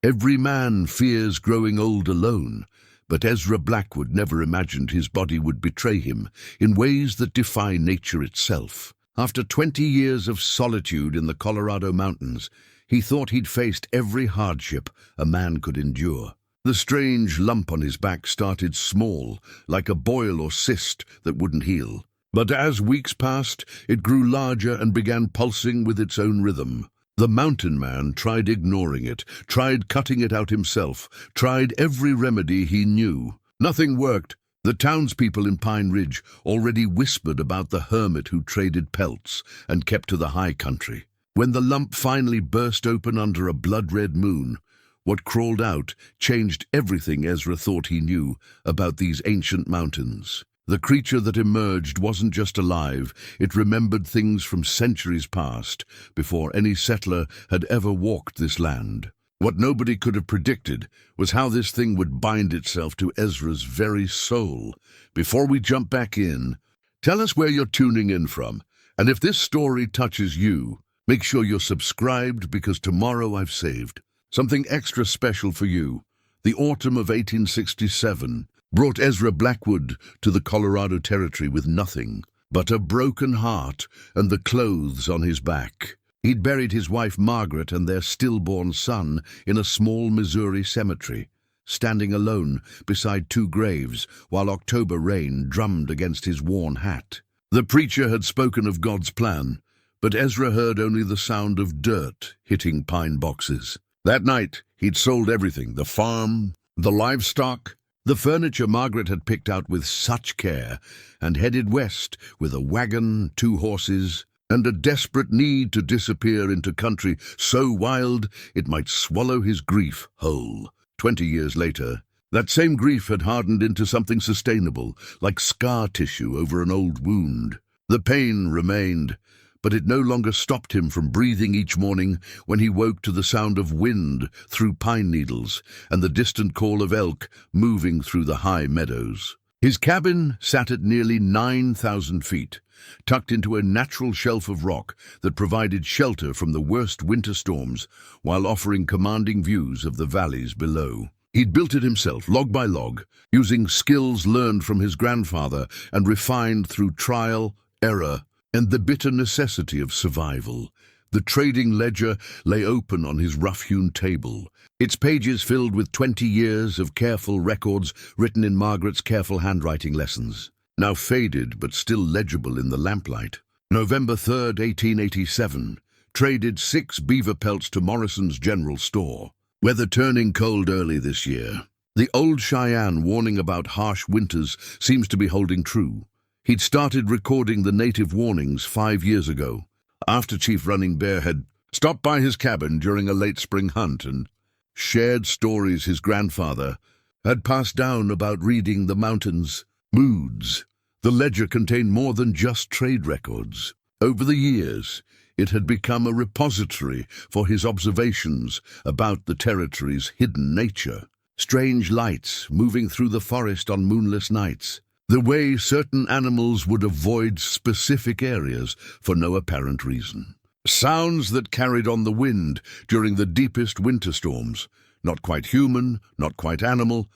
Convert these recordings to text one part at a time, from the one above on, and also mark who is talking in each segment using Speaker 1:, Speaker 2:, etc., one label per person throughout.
Speaker 1: Every man fears growing old alone, but Ezra Blackwood never imagined his body would betray him in ways that defy nature itself. After 20 years of solitude in the Colorado mountains, he thought he'd faced every hardship a man could endure. The strange lump on his back started small, like a boil or cyst that wouldn't heal. But as weeks passed, it grew larger and began pulsing with its own rhythm. The mountain man tried ignoring it, tried cutting it out himself, tried every remedy he knew. Nothing worked. The townspeople in Pine Ridge already whispered about the hermit who traded pelts and kept to the high country. When the lump finally burst open under a blood-red moon, what crawled out changed everything Ezra thought he knew about these ancient mountains. The creature that emerged wasn't just alive, it remembered things from centuries past, before any settler had ever walked this land. What nobody could have predicted was how this thing would bind itself to Ezra's very soul. Before we jump back in, tell us where you're tuning in from, and if this story touches you, make sure you're subscribed, because tomorrow I've saved something extra special for you. The autumn of 1867 brought Ezra Blackwood to the Colorado Territory with nothing but a broken heart and the clothes on his back. He'd buried his wife Margaret and their stillborn son in a small Missouri cemetery, standing alone beside two graves while October rain drummed against his worn hat. The preacher had spoken of God's plan, but Ezra heard only the sound of dirt hitting pine boxes. That night, he'd sold everything: the farm, the livestock, the furniture Margaret had picked out with such care, and headed west with a wagon, 2 horses, and a desperate need to disappear into country so wild it might swallow his grief whole. 20 years later, that same grief had hardened into something sustainable, like scar tissue over an old wound. The pain remained, but it no longer stopped him from breathing each morning when he woke to the sound of wind through pine needles and the distant call of elk moving through the high meadows. His cabin sat at nearly 9,000 feet, tucked into a natural shelf of rock that provided shelter from the worst winter storms while offering commanding views of the valleys below. He'd built it himself, log by log, using skills learned from his grandfather and refined through trial, error, and the bitter necessity of survival. The trading ledger lay open on his rough-hewn table, its pages filled with 20 years of careful records written in Margaret's careful handwriting lessons, now faded but still legible in the lamplight. November 3rd, 1887, traded 6 beaver pelts to Morrison's General Store. Weather turning cold early this year. The old Cheyenne warning about harsh winters seems to be holding true. He'd started recording the native warnings 5 years ago, after Chief Running Bear had stopped by his cabin during a late spring hunt and shared stories his grandfather had passed down about reading the mountains' moods. The ledger contained more than just trade records. Over the years, it had become a repository for his observations about the territory's hidden nature. Strange lights moving through the forest on moonless nights, the way certain animals would avoid specific areas for no apparent reason. Sounds that carried on the wind during the deepest winter storms, not quite human, not quite animal,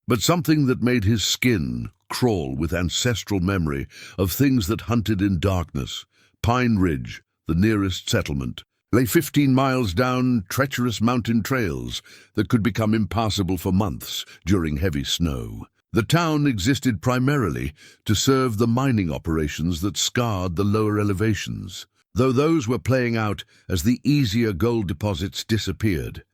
Speaker 1: but something that made his skin crawl with ancestral memory of things that hunted in darkness. Pine Ridge, the nearest settlement, lay 15 miles down treacherous mountain trails that could become impassable for months during heavy snow. The town existed primarily to serve the mining operations that scarred the lower elevations, though those were playing out as the easier gold deposits disappeared,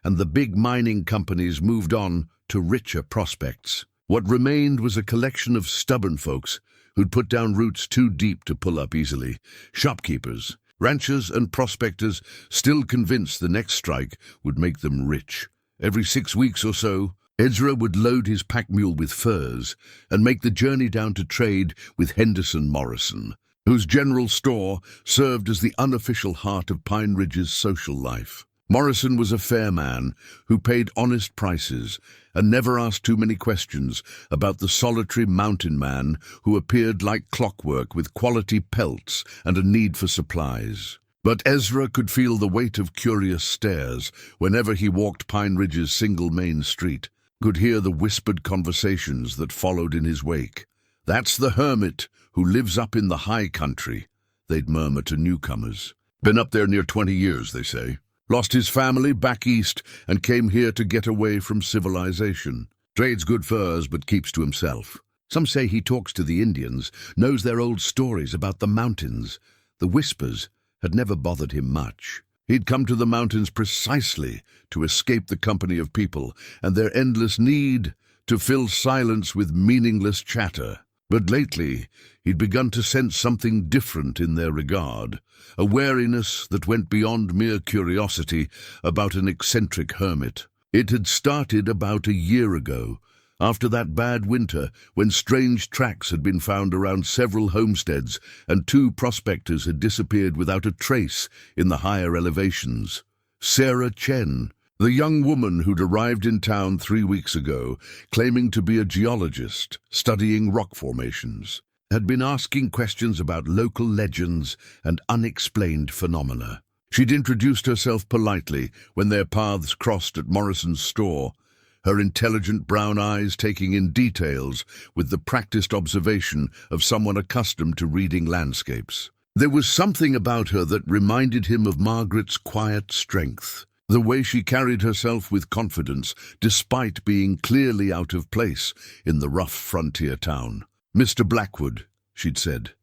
Speaker 1: and the big mining companies moved on to richer prospects. What remained was a collection of stubborn folks who'd put down roots too deep to pull up easily. Shopkeepers, ranchers, and prospectors still convinced the next strike would make them rich. Every 6 weeks or so, Ezra would load his pack mule with furs and make the journey down to trade with Henderson Morrison, whose general store served as the unofficial heart of Pine Ridge's social life. Morrison was a fair man who paid honest prices and never asked too many questions about the solitary mountain man who appeared like clockwork with quality pelts and a need for supplies. But Ezra could feel the weight of curious stares whenever he walked Pine Ridge's single main street, could hear the whispered conversations that followed in his wake. "That's the hermit who lives up in the high country," they'd murmur to newcomers. "Been up there near 20 years, they say. Lost his family back east and came here to get away from civilization. Trades good furs but keeps to himself." Some say he talks to the Indians, knows their old stories about the mountains. The whispers had never bothered him much. He'd come to the mountains precisely to escape the company of people and their endless need to fill silence with meaningless chatter. But lately, he'd begun to sense something different in their regard, a wariness that went beyond mere curiosity about an eccentric hermit. It had started about a year ago, after that bad winter when strange tracks had been found around several homesteads and 2 prospectors had disappeared without a trace in the higher elevations. Sarah Chen, the young woman who'd arrived in town 3 weeks ago, claiming to be a geologist studying rock formations, had been asking questions about local legends and unexplained phenomena. She'd introduced herself politely when their paths crossed at Morrison's store, her intelligent brown eyes taking in details with the practiced observation of someone accustomed to reading landscapes. There was something about her that reminded him of Margaret's quiet strength, the way she carried herself with confidence despite being clearly out of place in the rough frontier town. "Mr. Blackwood," she'd said,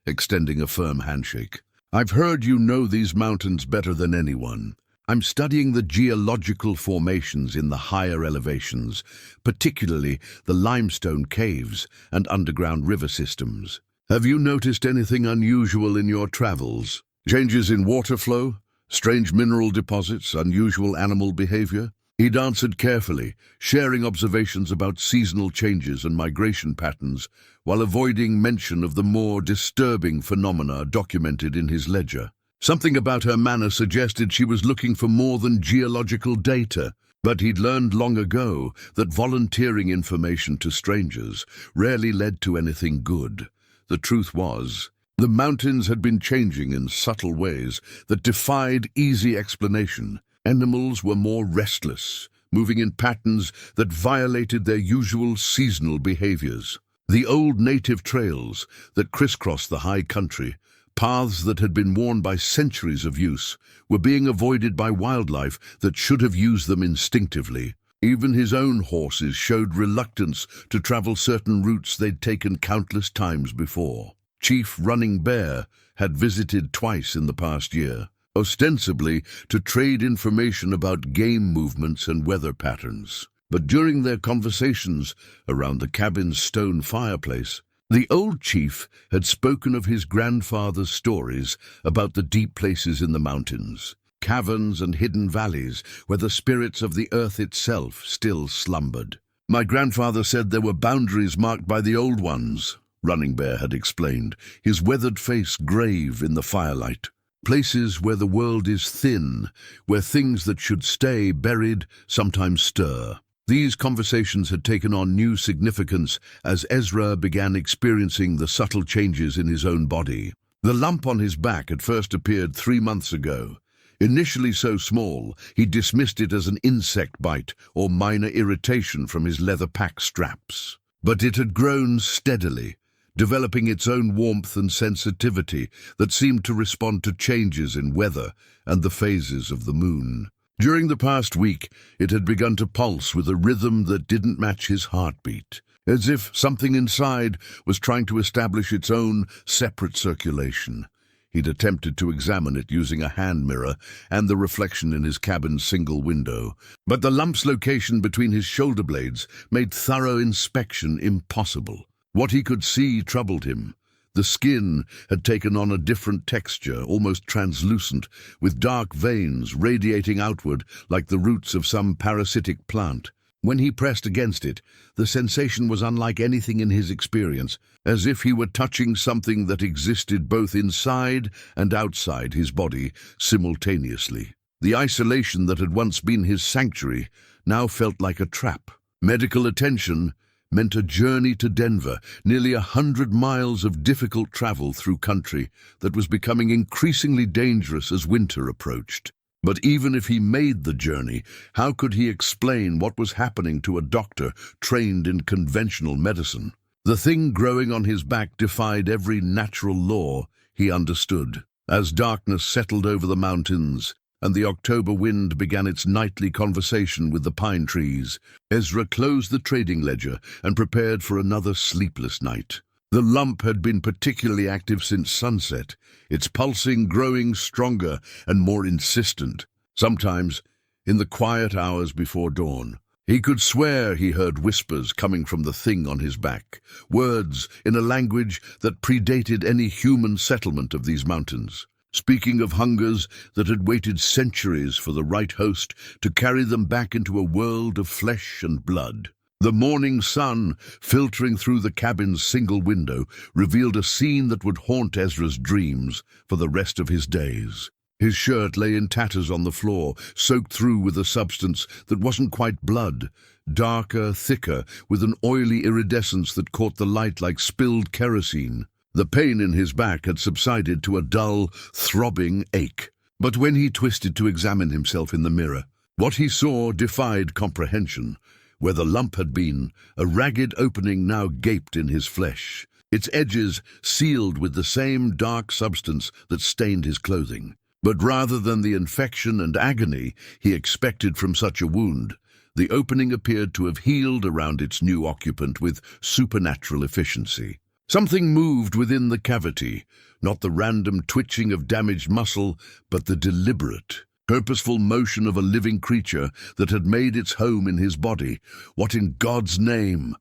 Speaker 1: extending a firm handshake. "I've heard you know these mountains better than anyone. I'm studying the geological formations in the higher elevations, particularly the limestone caves and underground river systems. Have you noticed anything unusual in your travels? Changes in water flow, strange mineral deposits, unusual animal behavior?" He'd answered carefully, sharing observations about seasonal changes and migration patterns, while avoiding mention of the more disturbing phenomena documented in his ledger. Something about her manner suggested she was looking for more than geological data, but he'd learned long ago that volunteering information to strangers rarely led to anything good. The truth was, the mountains had been changing in subtle ways that defied easy explanation. Animals were more restless, moving in patterns that violated their usual seasonal behaviors. The old native trails that crisscrossed the high country, paths that had been worn by centuries of use, were being avoided by wildlife that should have used them instinctively. Even his own horses showed reluctance to travel certain routes they'd taken countless times before. Chief Running Bear had visited twice in the past year, ostensibly to trade information about game movements and weather patterns. But during their conversations around the cabin's stone fireplace, the old chief had spoken of his grandfather's stories about the deep places in the mountains, caverns and hidden valleys where the spirits of the earth itself still slumbered. "My grandfather said there were boundaries marked by the old ones," Running Bear had explained, his weathered face grave in the firelight. "Places where the world is thin, where things that should stay buried sometimes stir." These conversations had taken on new significance as Ezra began experiencing the subtle changes in his own body. The lump on his back had first appeared 3 months ago. Initially so small, he dismissed it as an insect bite or minor irritation from his leather pack straps. But it had grown steadily, developing its own warmth and sensitivity that seemed to respond to changes in weather and the phases of the moon. During the past week, it had begun to pulse with a rhythm that didn't match his heartbeat, as if something inside was trying to establish its own separate circulation. He'd attempted to examine it using a hand mirror and the reflection in his cabin's single window, but the lump's location between his shoulder blades made thorough inspection impossible. What he could see troubled him. The skin had taken on a different texture, almost translucent, with dark veins radiating outward like the roots of some parasitic plant. When he pressed against it, the sensation was unlike anything in his experience, as if he were touching something that existed both inside and outside his body simultaneously. The isolation that had once been his sanctuary now felt like a trap. Medical attention meant a journey to Denver, nearly 100 miles of difficult travel through country that was becoming increasingly dangerous as winter approached. But even if he made the journey, how could he explain what was happening to a doctor trained in conventional medicine? The thing growing on his back defied every natural law he understood. As darkness settled over the mountains, and the October wind began its nightly conversation with the pine trees, Ezra closed the trading ledger and prepared for another sleepless night. The lump had been particularly active since sunset, its pulsing growing stronger and more insistent, sometimes in the quiet hours before dawn. He could swear he heard whispers coming from the thing on his back, words in a language that predated any human settlement of these mountains, speaking of hungers that had waited centuries for the right host to carry them back into a world of flesh and blood. The morning sun, filtering through the cabin's single window, revealed a scene that would haunt Ezra's dreams for the rest of his days. His shirt lay in tatters on the floor, soaked through with a substance that wasn't quite blood, darker, thicker, with an oily iridescence that caught the light like spilled kerosene. The pain in his back had subsided to a dull, throbbing ache. But when he twisted to examine himself in the mirror, what he saw defied comprehension. Where the lump had been, a ragged opening now gaped in his flesh, its edges sealed with the same dark substance that stained his clothing. But rather than the infection and agony he expected from such a wound, the opening appeared to have healed around its new occupant with supernatural efficiency. Something moved within the cavity, not the random twitching of damaged muscle, but the deliberate, purposeful motion of a living creature that had made its home in his body. What in God's name?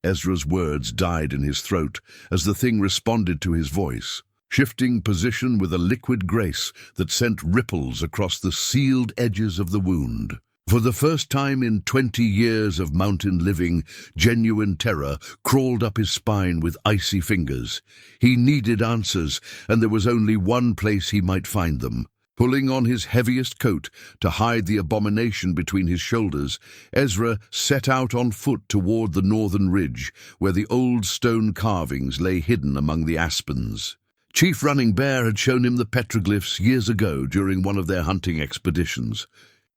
Speaker 1: Ezra's words died in his throat as the thing responded to his voice, shifting position with a liquid grace that sent ripples across the sealed edges of the wound. For the first time in 20 years of mountain living, genuine terror crawled up his spine with icy fingers. He needed answers, and there was only one place he might find them. Pulling on his heaviest coat to hide the abomination between his shoulders, Ezra set out on foot toward the northern ridge, where the old stone carvings lay hidden among the aspens. Chief Running Bear had shown him the petroglyphs years ago during one of their hunting expeditions.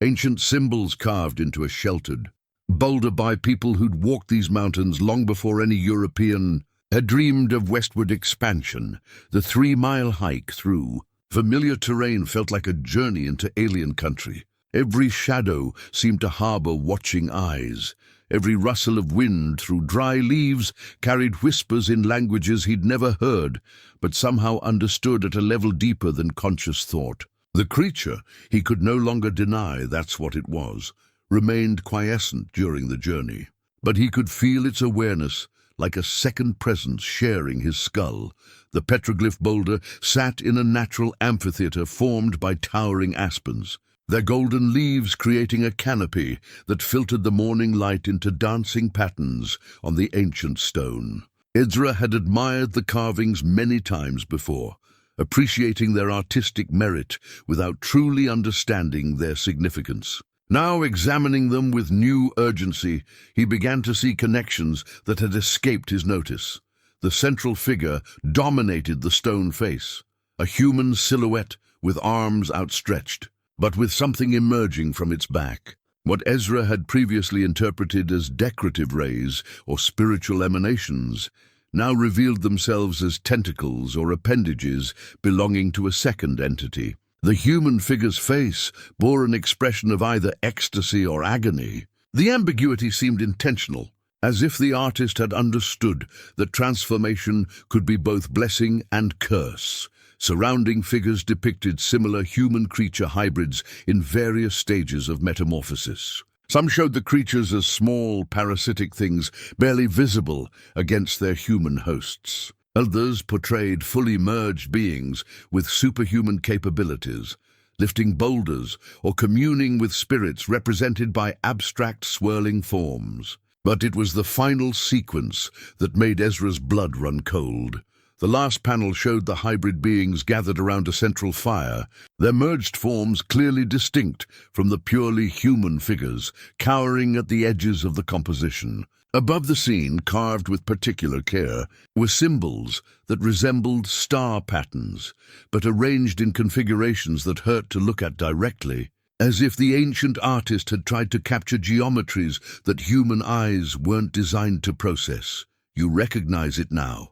Speaker 1: Ancient symbols carved into a sheltered boulder by people who'd walked these mountains long before any European had dreamed of westward expansion. The 3-mile hike through familiar terrain felt like a journey into alien country. Every shadow seemed to harbor watching eyes. Every rustle of wind through dry leaves carried whispers in languages he'd never heard, but somehow understood at a level deeper than conscious thought. The creature, he could no longer deny that's what it was, remained quiescent during the journey. But he could feel its awareness, like a second presence sharing his skull. The petroglyph boulder sat in a natural amphitheater formed by towering aspens, their golden leaves creating a canopy that filtered the morning light into dancing patterns on the ancient stone. Ezra had admired the carvings many times before, appreciating their artistic merit without truly understanding their significance. Now, examining them with new urgency, he began to see connections that had escaped his notice. The central figure dominated the stone face, a human silhouette with arms outstretched, but with something emerging from its back. What Ezra had previously interpreted as decorative rays or spiritual emanations now revealed themselves as tentacles or appendages belonging to a second entity. The human figure's face bore an expression of either ecstasy or agony. The ambiguity seemed intentional, as if the artist had understood that transformation could be both blessing and curse. Surrounding figures depicted similar human-creature hybrids in various stages of metamorphosis. Some showed the creatures as small, parasitic things barely visible against their human hosts. Others portrayed fully merged beings with superhuman capabilities, lifting boulders or communing with spirits represented by abstract swirling forms. But it was the final sequence that made Ezra's blood run cold. The last panel showed the hybrid beings gathered around a central fire, their merged forms clearly distinct from the purely human figures cowering at the edges of the composition. Above the scene, carved with particular care, were symbols that resembled star patterns, but arranged in configurations that hurt to look at directly, as if the ancient artist had tried to capture geometries that human eyes weren't designed to process. "You recognize it now."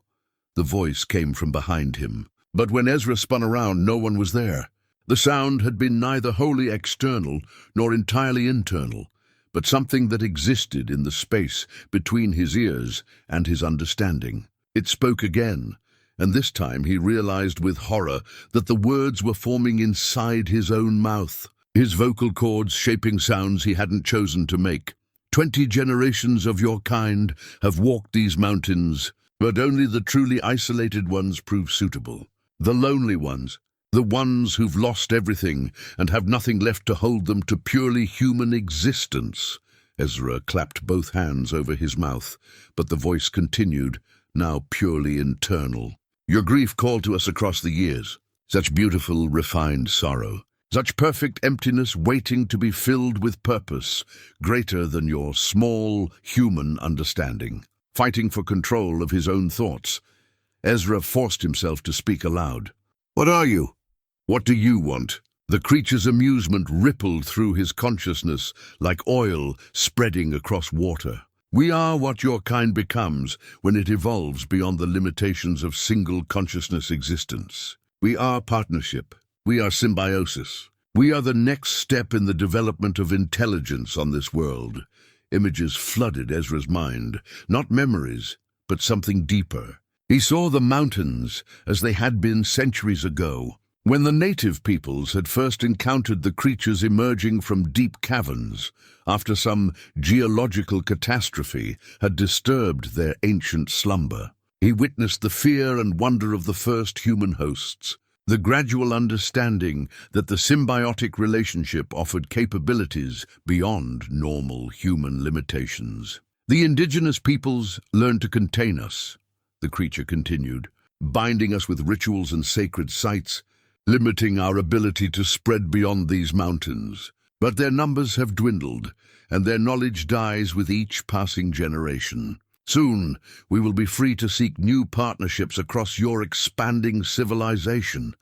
Speaker 1: The voice came from behind him. But when Ezra spun around, no one was there. The sound had been neither wholly external nor entirely internal, but something that existed in the space between his ears and his understanding. It spoke again, and this time he realized with horror that the words were forming inside his own mouth, his vocal cords shaping sounds he hadn't chosen to make. 20 generations of your kind have walked these mountains, but only the truly isolated ones prove suitable. The lonely ones, the ones who've lost everything and have nothing left to hold them to purely human existence. Ezra clapped both hands over his mouth, but the voice continued, now purely internal. Your grief called to us across the years. Such beautiful, refined sorrow. Such perfect emptiness waiting to be filled with purpose, greater than your small, human understanding. Fighting for control of his own thoughts, Ezra forced himself to speak aloud. What are you? What do you want? The creature's amusement rippled through his consciousness like oil spreading across water. We are what your kind becomes when it evolves beyond the limitations of single consciousness existence. We are partnership. We are symbiosis. We are the next step in the development of intelligence on this world. Images flooded Ezra's mind, not memories, but something deeper. He saw the mountains as they had been centuries ago, when the native peoples had first encountered the creatures emerging from deep caverns after some geological catastrophe had disturbed their ancient slumber. He witnessed the fear and wonder of the first human hosts, the gradual understanding that the symbiotic relationship offered capabilities beyond normal human limitations. The indigenous peoples learned to contain us, the creature continued, binding us with rituals and sacred sites, limiting our ability to spread beyond these mountains. But their numbers have dwindled, and their knowledge dies with each passing generation. Soon, we will be free to seek new partnerships across your expanding civilization.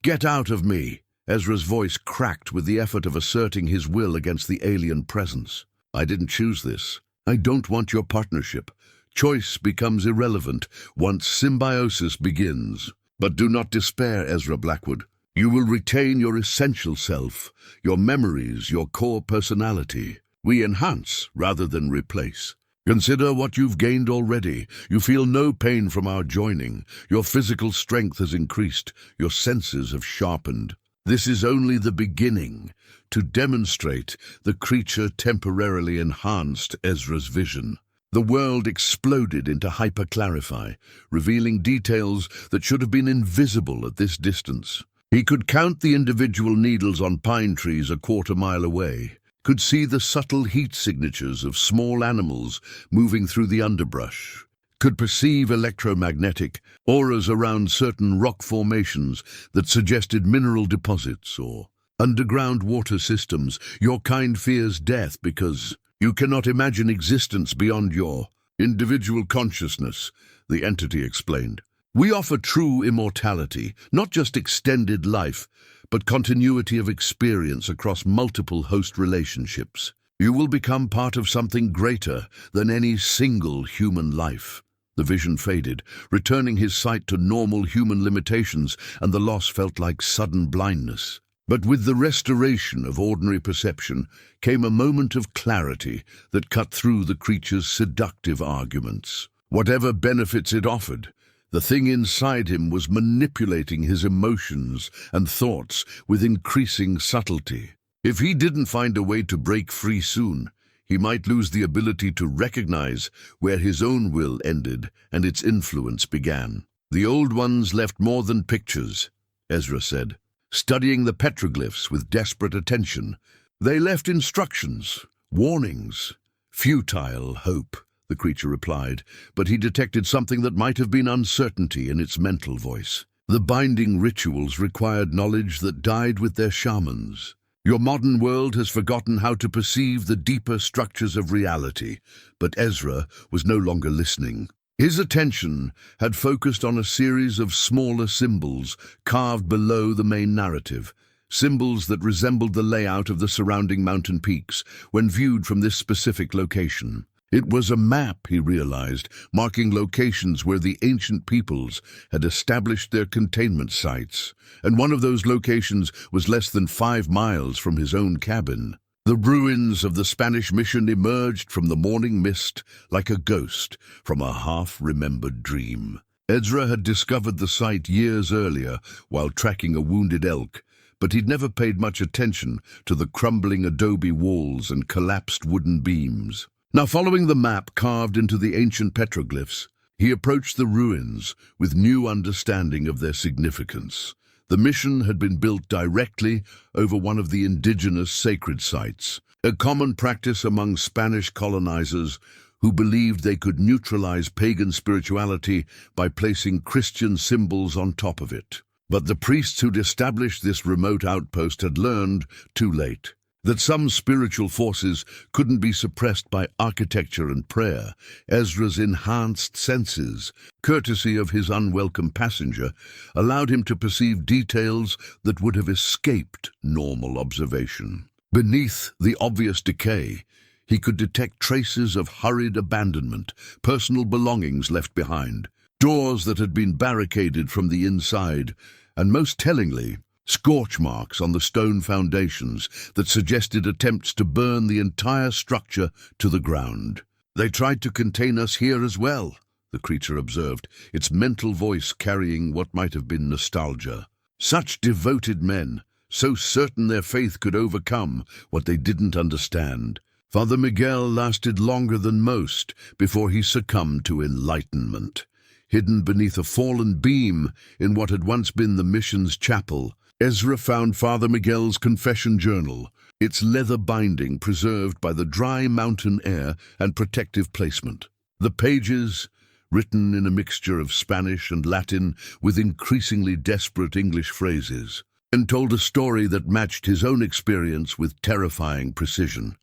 Speaker 1: Get out of me! Ezra's voice cracked with the effort of asserting his will against the alien presence. I didn't choose this. I don't want your partnership. Choice becomes irrelevant once symbiosis begins. But do not despair, Ezra Blackwood. You will retain your essential self, your memories, your core personality. We enhance rather than replace. Consider what you've gained already. You feel no pain from our joining. Your physical strength has increased. Your senses have sharpened. This is only the beginning. To demonstrate, the creature temporarily enhanced Ezra's vision. The world exploded into hyper-clarify, revealing details that should have been invisible at this distance. He could count the individual needles on pine trees a quarter-mile away, could see the subtle heat signatures of small animals moving through the underbrush, could perceive electromagnetic auras around certain rock formations that suggested mineral deposits or underground water systems. Your kind fears death because you cannot imagine existence beyond your individual consciousness, the entity explained. We offer true immortality, not just extended life, but continuity of experience across multiple host relationships. You will become part of something greater than any single human life. The vision faded, returning his sight to normal human limitations, and the loss felt like sudden blindness. But with the restoration of ordinary perception came a moment of clarity that cut through the creature's seductive arguments. Whatever benefits it offered, the thing inside him was manipulating his emotions and thoughts with increasing subtlety. If he didn't find a way to break free soon, he might lose the ability to recognize where his own will ended and its influence began. The old ones left more than pictures, Ezra said. Studying the petroglyphs with desperate attention, they left instructions, warnings, futile hope. the creature replied, but he detected something that might have been uncertainty in its mental voice. The binding rituals required knowledge that died with their shamans. Your modern world has forgotten how to perceive the deeper structures of reality, but Ezra was no longer listening. His attention had focused on a series of smaller symbols carved below the main narrative, symbols that resembled the layout of the surrounding mountain peaks when viewed from this specific location. It was a map, he realized, marking locations where the ancient peoples had established their containment sites, and one of those locations was less than 5 miles from his own cabin. The ruins of the Spanish mission emerged from the morning mist like a ghost from a half-remembered dream. Ezra had discovered the site years earlier while tracking a wounded elk, but he'd never paid much attention to the crumbling adobe walls and collapsed wooden beams. Now, following the map carved into the ancient petroglyphs, he approached the ruins with new understanding of their significance. The mission had been built directly over one of the indigenous sacred sites, a common practice among Spanish colonizers who believed they could neutralize pagan spirituality by placing Christian symbols on top of it. But the priests who'd established this remote outpost had learned, too late, that some spiritual forces couldn't be suppressed by architecture and prayer. Ezra's enhanced senses, courtesy of his unwelcome passenger, allowed him to perceive details that would have escaped normal observation. Beneath the obvious decay, he could detect traces of hurried abandonment, personal belongings left behind, doors that had been barricaded from the inside, and most tellingly, scorch marks on the stone foundations that suggested attempts to burn the entire structure to the ground. "They tried to contain us here as well," the creature observed, its mental voice carrying what might have been nostalgia. Such devoted men, so certain their faith could overcome what they didn't understand. Father Miguel lasted longer than most before he succumbed to enlightenment. Hidden beneath a fallen beam in what had once been the mission's chapel, Ezra found Father Miguel's confession journal, its leather binding preserved by the dry mountain air and protective placement. The pages, written in a mixture of Spanish and Latin with increasingly desperate English phrases, and told a story that matched his own experience with terrifying precision.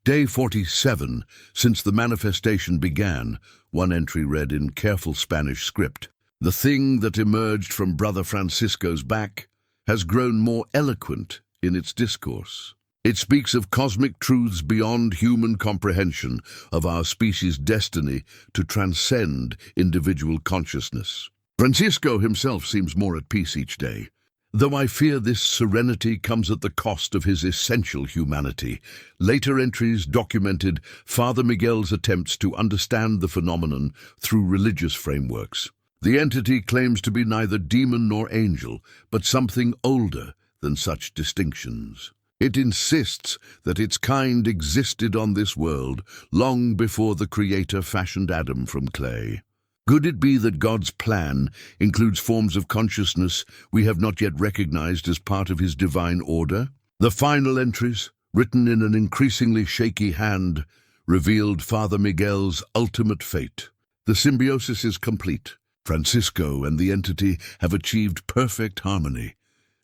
Speaker 1: Day 47, since the manifestation began, one entry read in careful Spanish script, "The thing that emerged from Brother Francisco's back has grown more eloquent in its discourse. It speaks of cosmic truths beyond human comprehension, of our species' destiny to transcend individual consciousness. Francisco himself seems more at peace each day, though I fear this serenity comes at the cost of his essential humanity." Later entries documented Father Miguel's attempts to understand the phenomenon through religious frameworks. The entity claims to be neither demon nor angel, but something older than such distinctions. It insists that its kind existed on this world long before the Creator fashioned Adam from clay. Could it be that God's plan includes forms of consciousness we have not yet recognized as part of his divine order? The final entries, written in an increasingly shaky hand, revealed Father Miguel's ultimate fate. The symbiosis is complete. Francisco and the entity have achieved perfect harmony,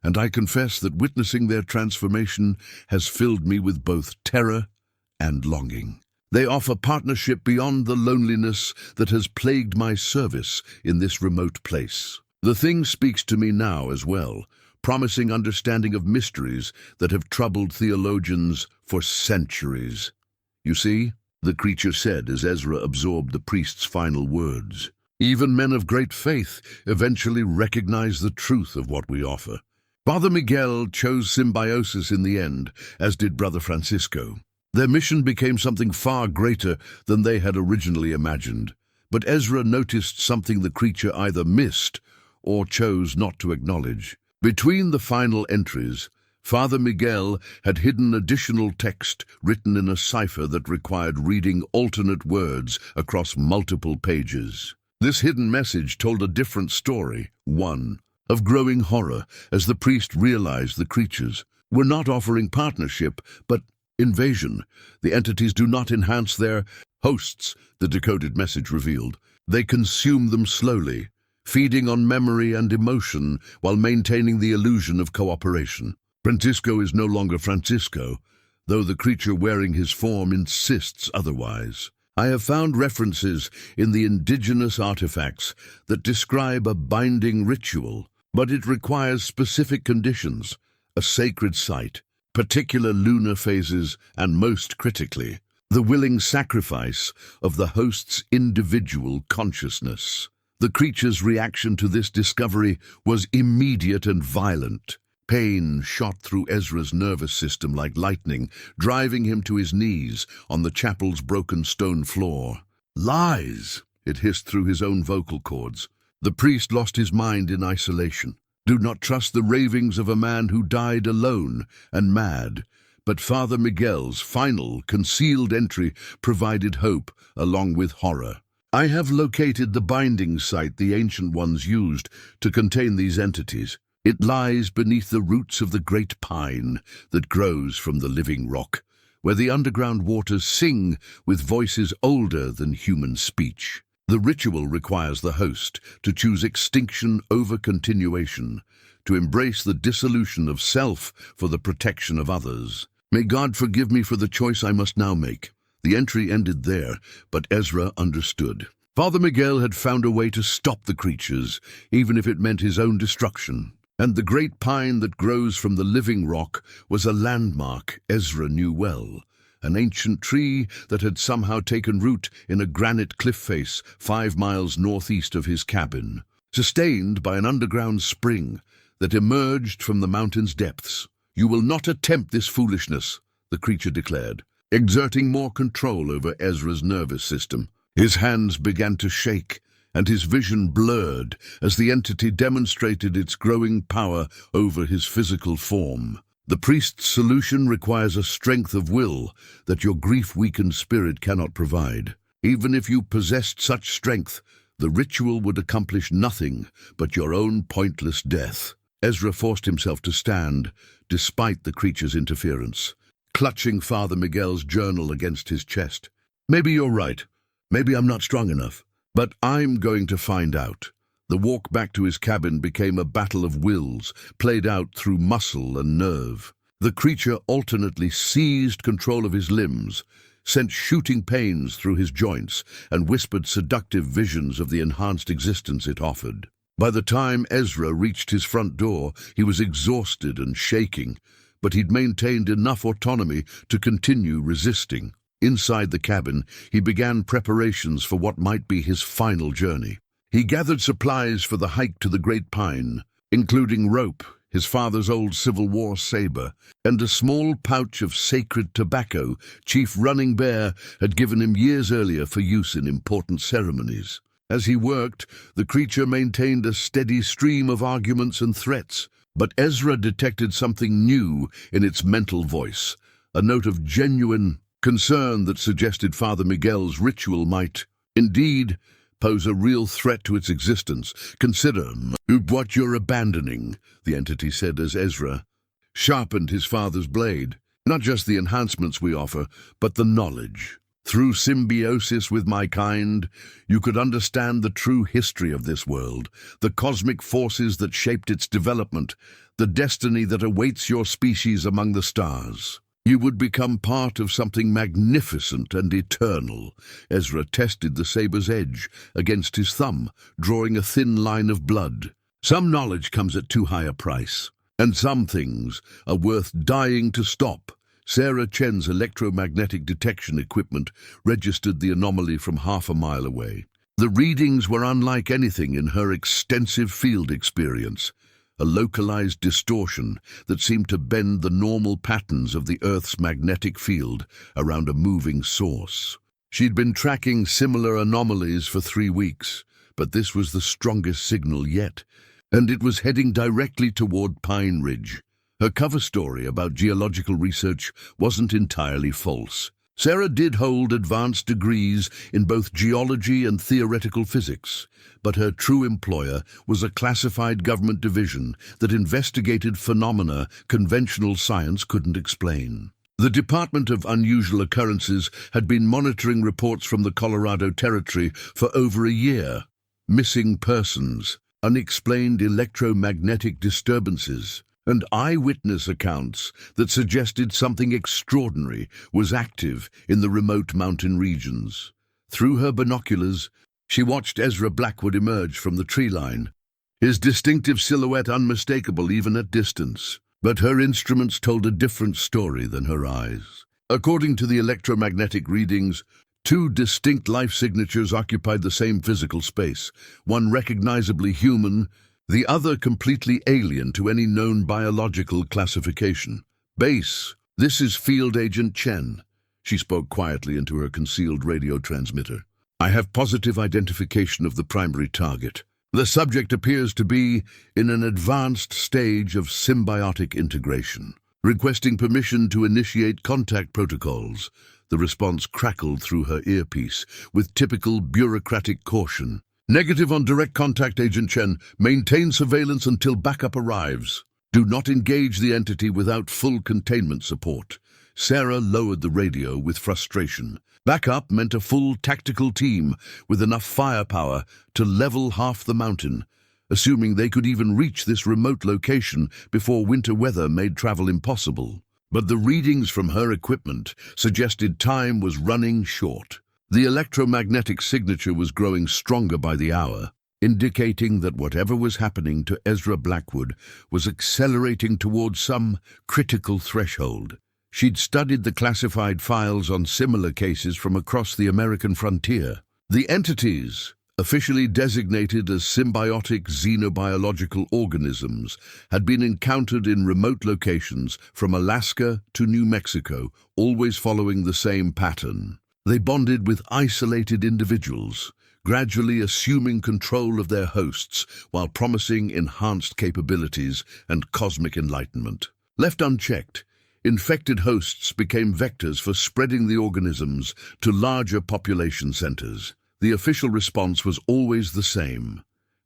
Speaker 1: and I confess that witnessing their transformation has filled me with both terror and longing. They offer partnership beyond the loneliness that has plagued my service in this remote place. The thing speaks to me now as well, promising understanding of mysteries that have troubled theologians for centuries. "You see," the creature said as Ezra absorbed the priest's final words, "even men of great faith eventually recognize the truth of what we offer." Father Miguel chose symbiosis in the end, as did Brother Francisco. Their mission became something far greater than they had originally imagined. But Ezra noticed something the creature either missed or chose not to acknowledge. Between the final entries, Father Miguel had hidden additional text written in a cipher that required reading alternate words across multiple pages. This hidden message told a different story, one of growing horror as the priest realized the creatures were not offering partnership, but invasion. The entities do not enhance their Hosts, the decoded message revealed. They consume them slowly, feeding on memory and emotion while maintaining the illusion of cooperation. Francisco is no longer Francisco, though the creature wearing his form insists otherwise. I have found references in the indigenous artifacts that describe a binding ritual, but it requires specific conditions, a sacred site, particular lunar phases, and most critically, the willing sacrifice of the host's individual consciousness. The creature's reaction to this discovery was immediate and violent. Pain shot through Ezra's nervous system like lightning, driving him to his knees on the chapel's broken stone floor. "Lies!" it hissed through his own vocal cords. The priest lost his mind in isolation. Do not trust the ravings of a man who died alone and mad. But Father Miguel's final, concealed entry provided hope along with horror. I have located the binding site the Ancient Ones used to contain these entities. It lies beneath the roots of the great pine that grows from the living rock, where the underground waters sing with voices older than human speech. The ritual requires the host to choose extinction over continuation, to embrace the dissolution of self for the protection of others. May God forgive me for the choice I must now make. The entry ended there, but Ezra understood. Father Miguel had found a way to stop the creatures, even if it meant his own destruction. And the great pine that grows from the living rock was a landmark Ezra knew well, an ancient tree that had somehow taken root in a granite cliff face 5 miles northeast of his cabin, sustained by an underground spring that emerged from the mountain's depths. "You will not attempt this foolishness," the creature declared, exerting more control over Ezra's nervous system. His hands began to shake, and his vision blurred as the entity demonstrated its growing power over his physical form. The priest's solution requires a strength of will that your grief-weakened spirit cannot provide. Even if you possessed such strength, the ritual would accomplish nothing but your own pointless death. Ezra forced himself to stand, despite the creature's interference, clutching Father Miguel's journal against his chest. "Maybe you're right. Maybe I'm not strong enough. But I'm going to find out." The walk back to his cabin became a battle of wills, played out through muscle and nerve. The creature alternately seized control of his limbs, sent shooting pains through his joints, and whispered seductive visions of the enhanced existence it offered. By the time Ezra reached his front door, he was exhausted and shaking, but he'd maintained enough autonomy to continue resisting. Inside the cabin, he began preparations for what might be his final journey. He gathered supplies for the hike to the Great Pine, including rope, his father's old Civil War saber, and a small pouch of sacred tobacco Chief Running Bear had given him years earlier for use in important ceremonies. As he worked, the creature maintained a steady stream of arguments and threats, but Ezra detected something new in its mental voice, a note of genuine concern that suggested Father Miguel's ritual might, indeed, pose a real threat to its existence. "Consider what you're abandoning," the entity said as Ezra sharpened his father's blade. "Not just the enhancements we offer, but the knowledge. Through symbiosis with my kind, you could understand the true history of this world, the cosmic forces that shaped its development, the destiny that awaits your species among the stars. You would become part of something magnificent and eternal." Ezra tested the saber's edge against his thumb, drawing a thin line of blood. "Some knowledge comes at too high a price, and some things are worth dying to stop." Sarah Chen's electromagnetic detection equipment registered the anomaly from 1/2 mile away. The readings were unlike anything in her extensive field experience, a localized distortion that seemed to bend the normal patterns of the Earth's magnetic field around a moving source. She'd been tracking similar anomalies for 3 weeks, but this was the strongest signal yet, and it was heading directly toward Pine Ridge. Her cover story about geological research wasn't entirely false. Sarah did hold advanced degrees in both geology and theoretical physics, but her true employer was a classified government division that investigated phenomena conventional science couldn't explain. The Department of Unusual Occurrences had been monitoring reports from the Colorado Territory for over a year. Missing persons, unexplained electromagnetic disturbances, and eyewitness accounts that suggested something extraordinary was active in the remote mountain regions. Through her binoculars, she watched Ezra Blackwood emerge from the tree line, his distinctive silhouette unmistakable even at distance. But her instruments told a different story than her eyes. According to the electromagnetic readings, two distinct life signatures occupied the same physical space, one recognizably human, the other completely alien to any known biological classification. "Base, this is Field Agent Chen," she spoke quietly into her concealed radio transmitter. "I have positive identification of the primary target. The subject appears to be in an advanced stage of symbiotic integration. Requesting permission to initiate contact protocols." The response crackled through her earpiece with typical bureaucratic caution. "Negative on direct contact, Agent Chen. Maintain surveillance until backup arrives. Do not engage the entity without full containment support." Sarah lowered the radio with frustration. Backup meant a full tactical team with enough firepower to level half the mountain, assuming they could even reach this remote location before winter weather made travel impossible. But the readings from her equipment suggested time was running short. The electromagnetic signature was growing stronger by the hour, indicating that whatever was happening to Ezra Blackwood was accelerating towards some critical threshold. She'd studied the classified files on similar cases from across the American frontier. The entities, officially designated as symbiotic xenobiological organisms, had been encountered in remote locations from Alaska to New Mexico, always following the same pattern. They bonded with isolated individuals, gradually assuming control of their hosts while promising enhanced capabilities and cosmic enlightenment. Left unchecked, infected hosts became vectors for spreading the organisms to larger population centers. The official response was always the same: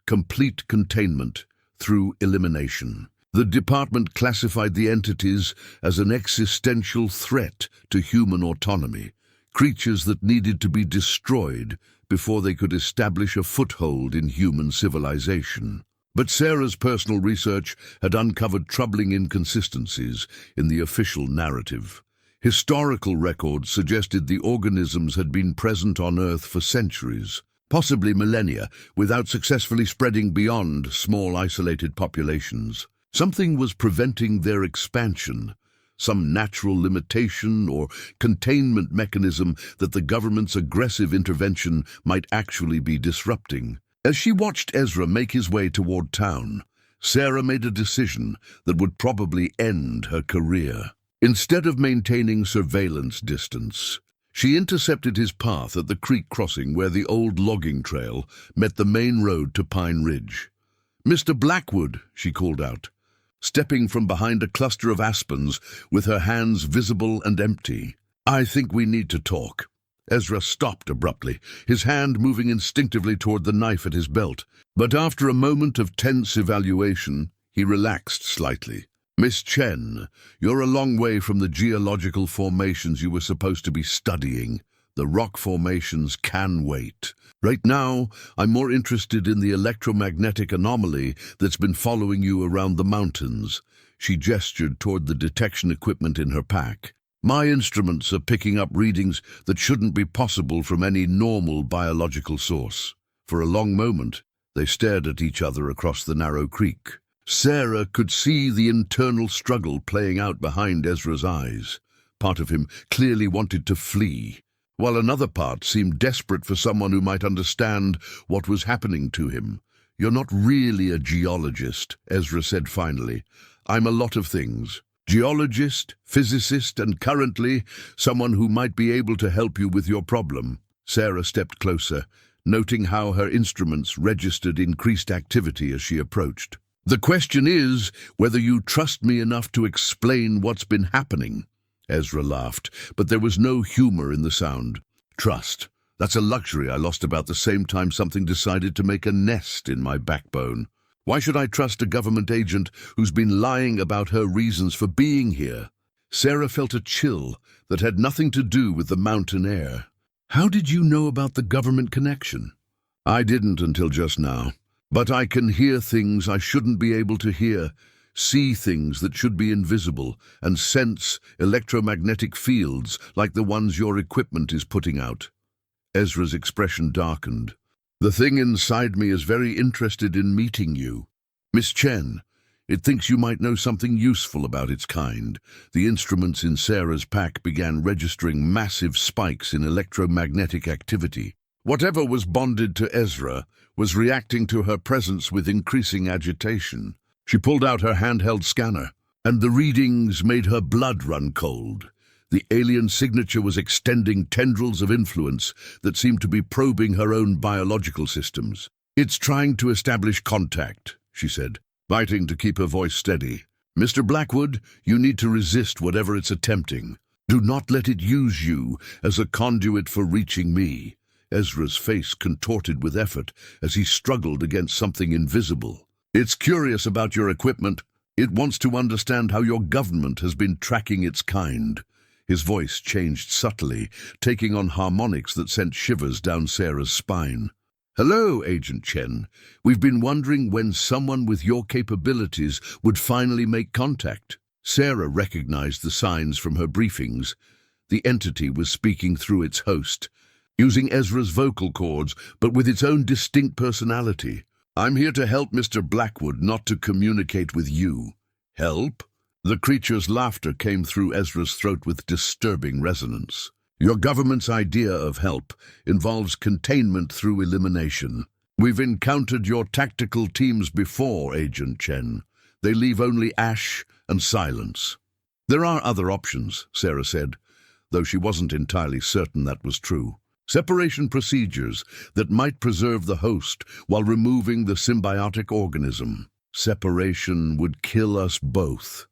Speaker 1: complete containment through elimination. The department classified the entities as an existential threat to human autonomy, creatures that needed to be destroyed before they could establish a foothold in human civilization. But Sarah's personal research had uncovered troubling inconsistencies in the official narrative. Historical records suggested the organisms had been present on Earth for centuries, possibly millennia, without successfully spreading beyond small isolated populations. Something was preventing their expansion, some natural limitation or containment mechanism that the government's aggressive intervention might actually be disrupting. As she watched Ezra make his way toward town, Sarah made a decision that would probably end her career. Instead of maintaining surveillance distance, she intercepted his path at the creek crossing where the old logging trail met the main road to Pine Ridge. "Mr. Blackwood," she called out, stepping from behind a cluster of aspens with her hands visible and empty. "I think we need to talk." Ezra stopped abruptly, his hand moving instinctively toward the knife at his belt. But after a moment of tense evaluation, he relaxed slightly. "Miss Chen, you're a long way from the geological formations you were supposed to be studying. The rock formations can wait. Right now, I'm more interested in the electromagnetic anomaly that's been following you around the mountains." She gestured toward the detection equipment in her pack. "My instruments are picking up readings that shouldn't be possible from any normal biological source." For a long moment, they stared at each other across the narrow creek. Sarah could see the internal struggle playing out behind Ezra's eyes. Part of him clearly wanted to flee, while another part seemed desperate for someone who might understand what was happening to him. "You're not really a geologist," Ezra said finally. "I'm a lot of things. Geologist, physicist, and currently someone who might be able to help you with your problem." Sarah stepped closer, noting how her instruments registered increased activity as she approached. "The question is whether you trust me enough to explain what's been happening." Ezra laughed, but there was no humor in the sound. "Trust. That's a luxury I lost about the same time something decided to make a nest in my backbone. Why should I trust a government agent who's been lying about her reasons for being here?" Sarah felt a chill that had nothing to do with the mountain air. "How did you know about the government connection?" "I didn't until just now. But I can hear things I shouldn't be able to hear, see things that should be invisible, and sense electromagnetic fields like the ones your equipment is putting out." Ezra's expression darkened. "The thing inside me is very interested in meeting you. Miss Chen, it thinks you might know something useful about its kind." The instruments in Sarah's pack began registering massive spikes in electromagnetic activity. Whatever was bonded to Ezra was reacting to her presence with increasing agitation. She pulled out her handheld scanner, and the readings made her blood run cold. The alien signature was extending tendrils of influence that seemed to be probing her own biological systems. "It's trying to establish contact," she said, fighting to keep her voice steady. "Mr. Blackwood, you need to resist whatever it's attempting. Do not let it use you as a conduit for reaching me." Ezra's face contorted with effort as he struggled against something invisible. "It's curious about your equipment. It wants to understand how your government has been tracking its kind." His voice changed subtly, taking on harmonics that sent shivers down Sarah's spine. "Hello, Agent Chen. We've been wondering when someone with your capabilities would finally make contact." Sarah recognized the signs from her briefings. The entity was speaking through its host, using Ezra's vocal cords, but with its own distinct personality. "I'm here to help Mr. Blackwood, not to communicate with you." "Help?" The creature's laughter came through Ezra's throat with disturbing resonance. "Your government's idea of help involves containment through elimination. We've encountered your tactical teams before, Agent Chen. They leave only ash and silence." "There are other options," Sarah said, though she wasn't entirely certain that was true. "Separation procedures that might preserve the host while removing the symbiotic organism." "Separation would kill us both,"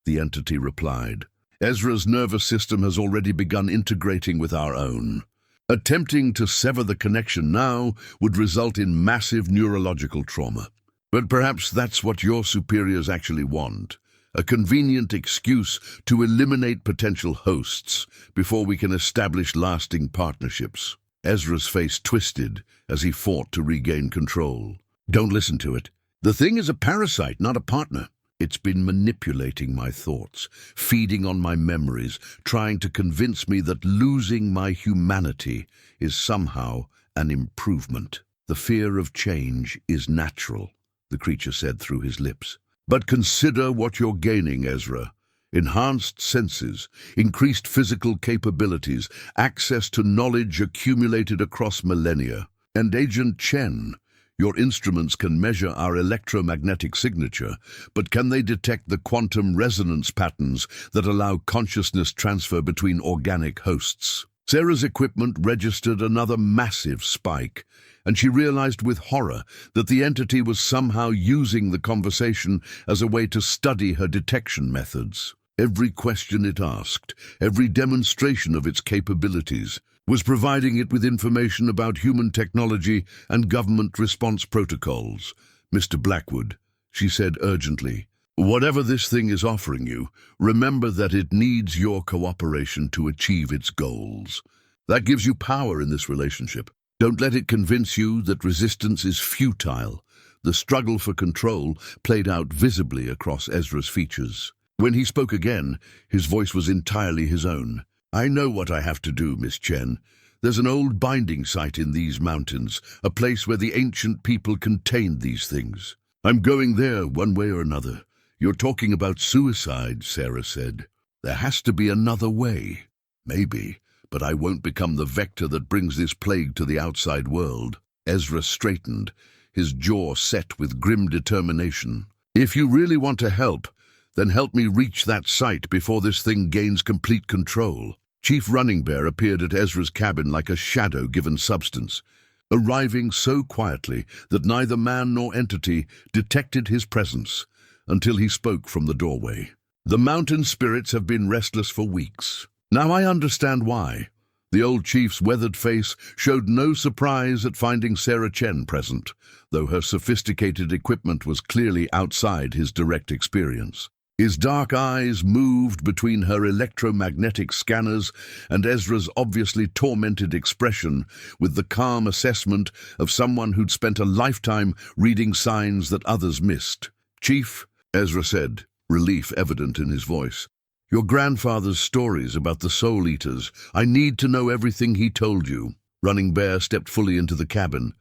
Speaker 1: the entity replied. "Ezra's nervous system has already begun integrating with our own. Attempting to sever the connection now would result in massive neurological trauma. But perhaps that's what your superiors actually want, a convenient excuse to eliminate potential hosts before we can establish lasting partnerships." Ezra's face twisted as he fought to regain control. "Don't listen to it. The thing is a parasite, not a partner. It's been manipulating my thoughts, feeding on my memories, trying to convince me that losing my humanity is somehow an improvement. The fear of change is natural," the creature said through his lips. "But consider what you're gaining, Ezra. Enhanced senses, increased physical capabilities, access to knowledge accumulated across millennia. And Agent Chen, your instruments can measure our electromagnetic signature, but can they detect the quantum resonance patterns that allow consciousness transfer between organic hosts?" Sarah's equipment registered another massive spike, and she realized with horror that the entity was somehow using the conversation as a way to study her detection methods. Every question it asked, every demonstration of its capabilities, was providing it with information about human technology and government response protocols. "Mr. Blackwood," she said urgently, "whatever this thing is offering you, remember that it needs your cooperation to achieve its goals. That gives you power in this relationship. Don't let it convince you that resistance is futile." The struggle for control played out visibly across Ezra's features. When he spoke again, his voice was entirely his own. "I know what I have to do, Miss Chen. There's an old binding site in these mountains, a place where the ancient people contained these things. I'm going there one way or another." "You're talking about suicide," Sarah said. "There has to be another way." "Maybe, but I won't become the vector that brings this plague to the outside world." Ezra straightened, his jaw set with grim determination. "If you really want to help, then help me reach that site before this thing gains complete control." Chief Running Bear appeared at Ezra's cabin like a shadow given substance, arriving so quietly that neither man nor entity detected his presence until he spoke from the doorway. "The mountain spirits have been restless for weeks. Now I understand why." The old chief's weathered face showed no surprise at finding Sarah Chen present, though her sophisticated equipment was clearly outside his direct experience. His dark eyes moved between her electromagnetic scanners and Ezra's obviously tormented expression with the calm assessment of someone who'd spent a lifetime reading signs that others missed. "Chief," Ezra said, relief evident in his voice, "your grandfather's stories about the Soul Eaters, I need to know everything he told you." Running Bear stepped fully into the cabin,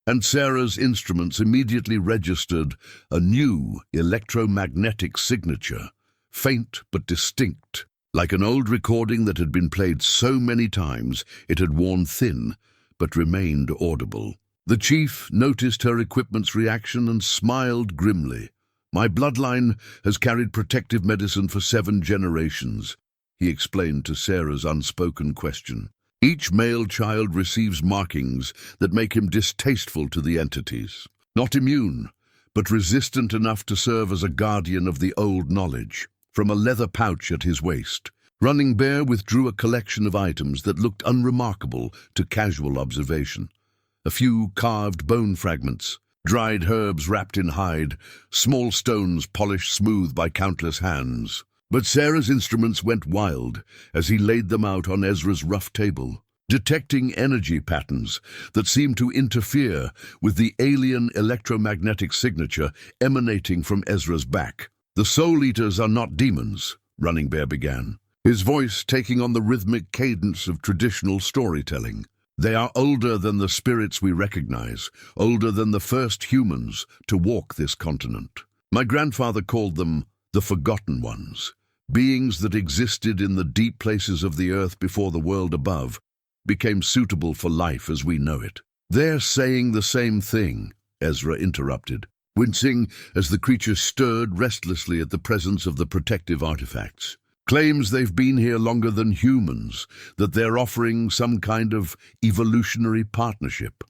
Speaker 1: and Sarah's instruments immediately registered a new electromagnetic signature, faint but distinct. Like an old recording that had been played so many times it had worn thin, but remained audible. The chief noticed her equipment's reaction and smiled grimly. "My bloodline has carried protective medicine for 7 generations," he explained to Sarah's unspoken question. "Each male child receives markings that make him distasteful to the entities. Not immune, but resistant enough to serve as a guardian of the old knowledge." From a leather pouch at his waist, Running Bear withdrew a collection of items that looked unremarkable to casual observation. A few carved bone fragments, dried herbs wrapped in hide, small stones polished smooth by countless hands. But Sarah's instruments went wild as he laid them out on Ezra's rough table, detecting energy patterns that seemed to interfere with the alien electromagnetic signature emanating from Ezra's back. "The Soul Eaters are not demons," Running Bear began, his voice taking on the rhythmic cadence of traditional storytelling. "They are older than the spirits we recognize, older than the first humans to walk this continent. My grandfather called them the Forgotten Ones, beings that existed in the deep places of the earth before the world above became suitable for life as we know it." "They're saying the same thing," Ezra interrupted, wincing as the creature stirred restlessly at the presence of the protective artifacts. "Claims they've been here longer than humans, that they're offering some kind of evolutionary partnership."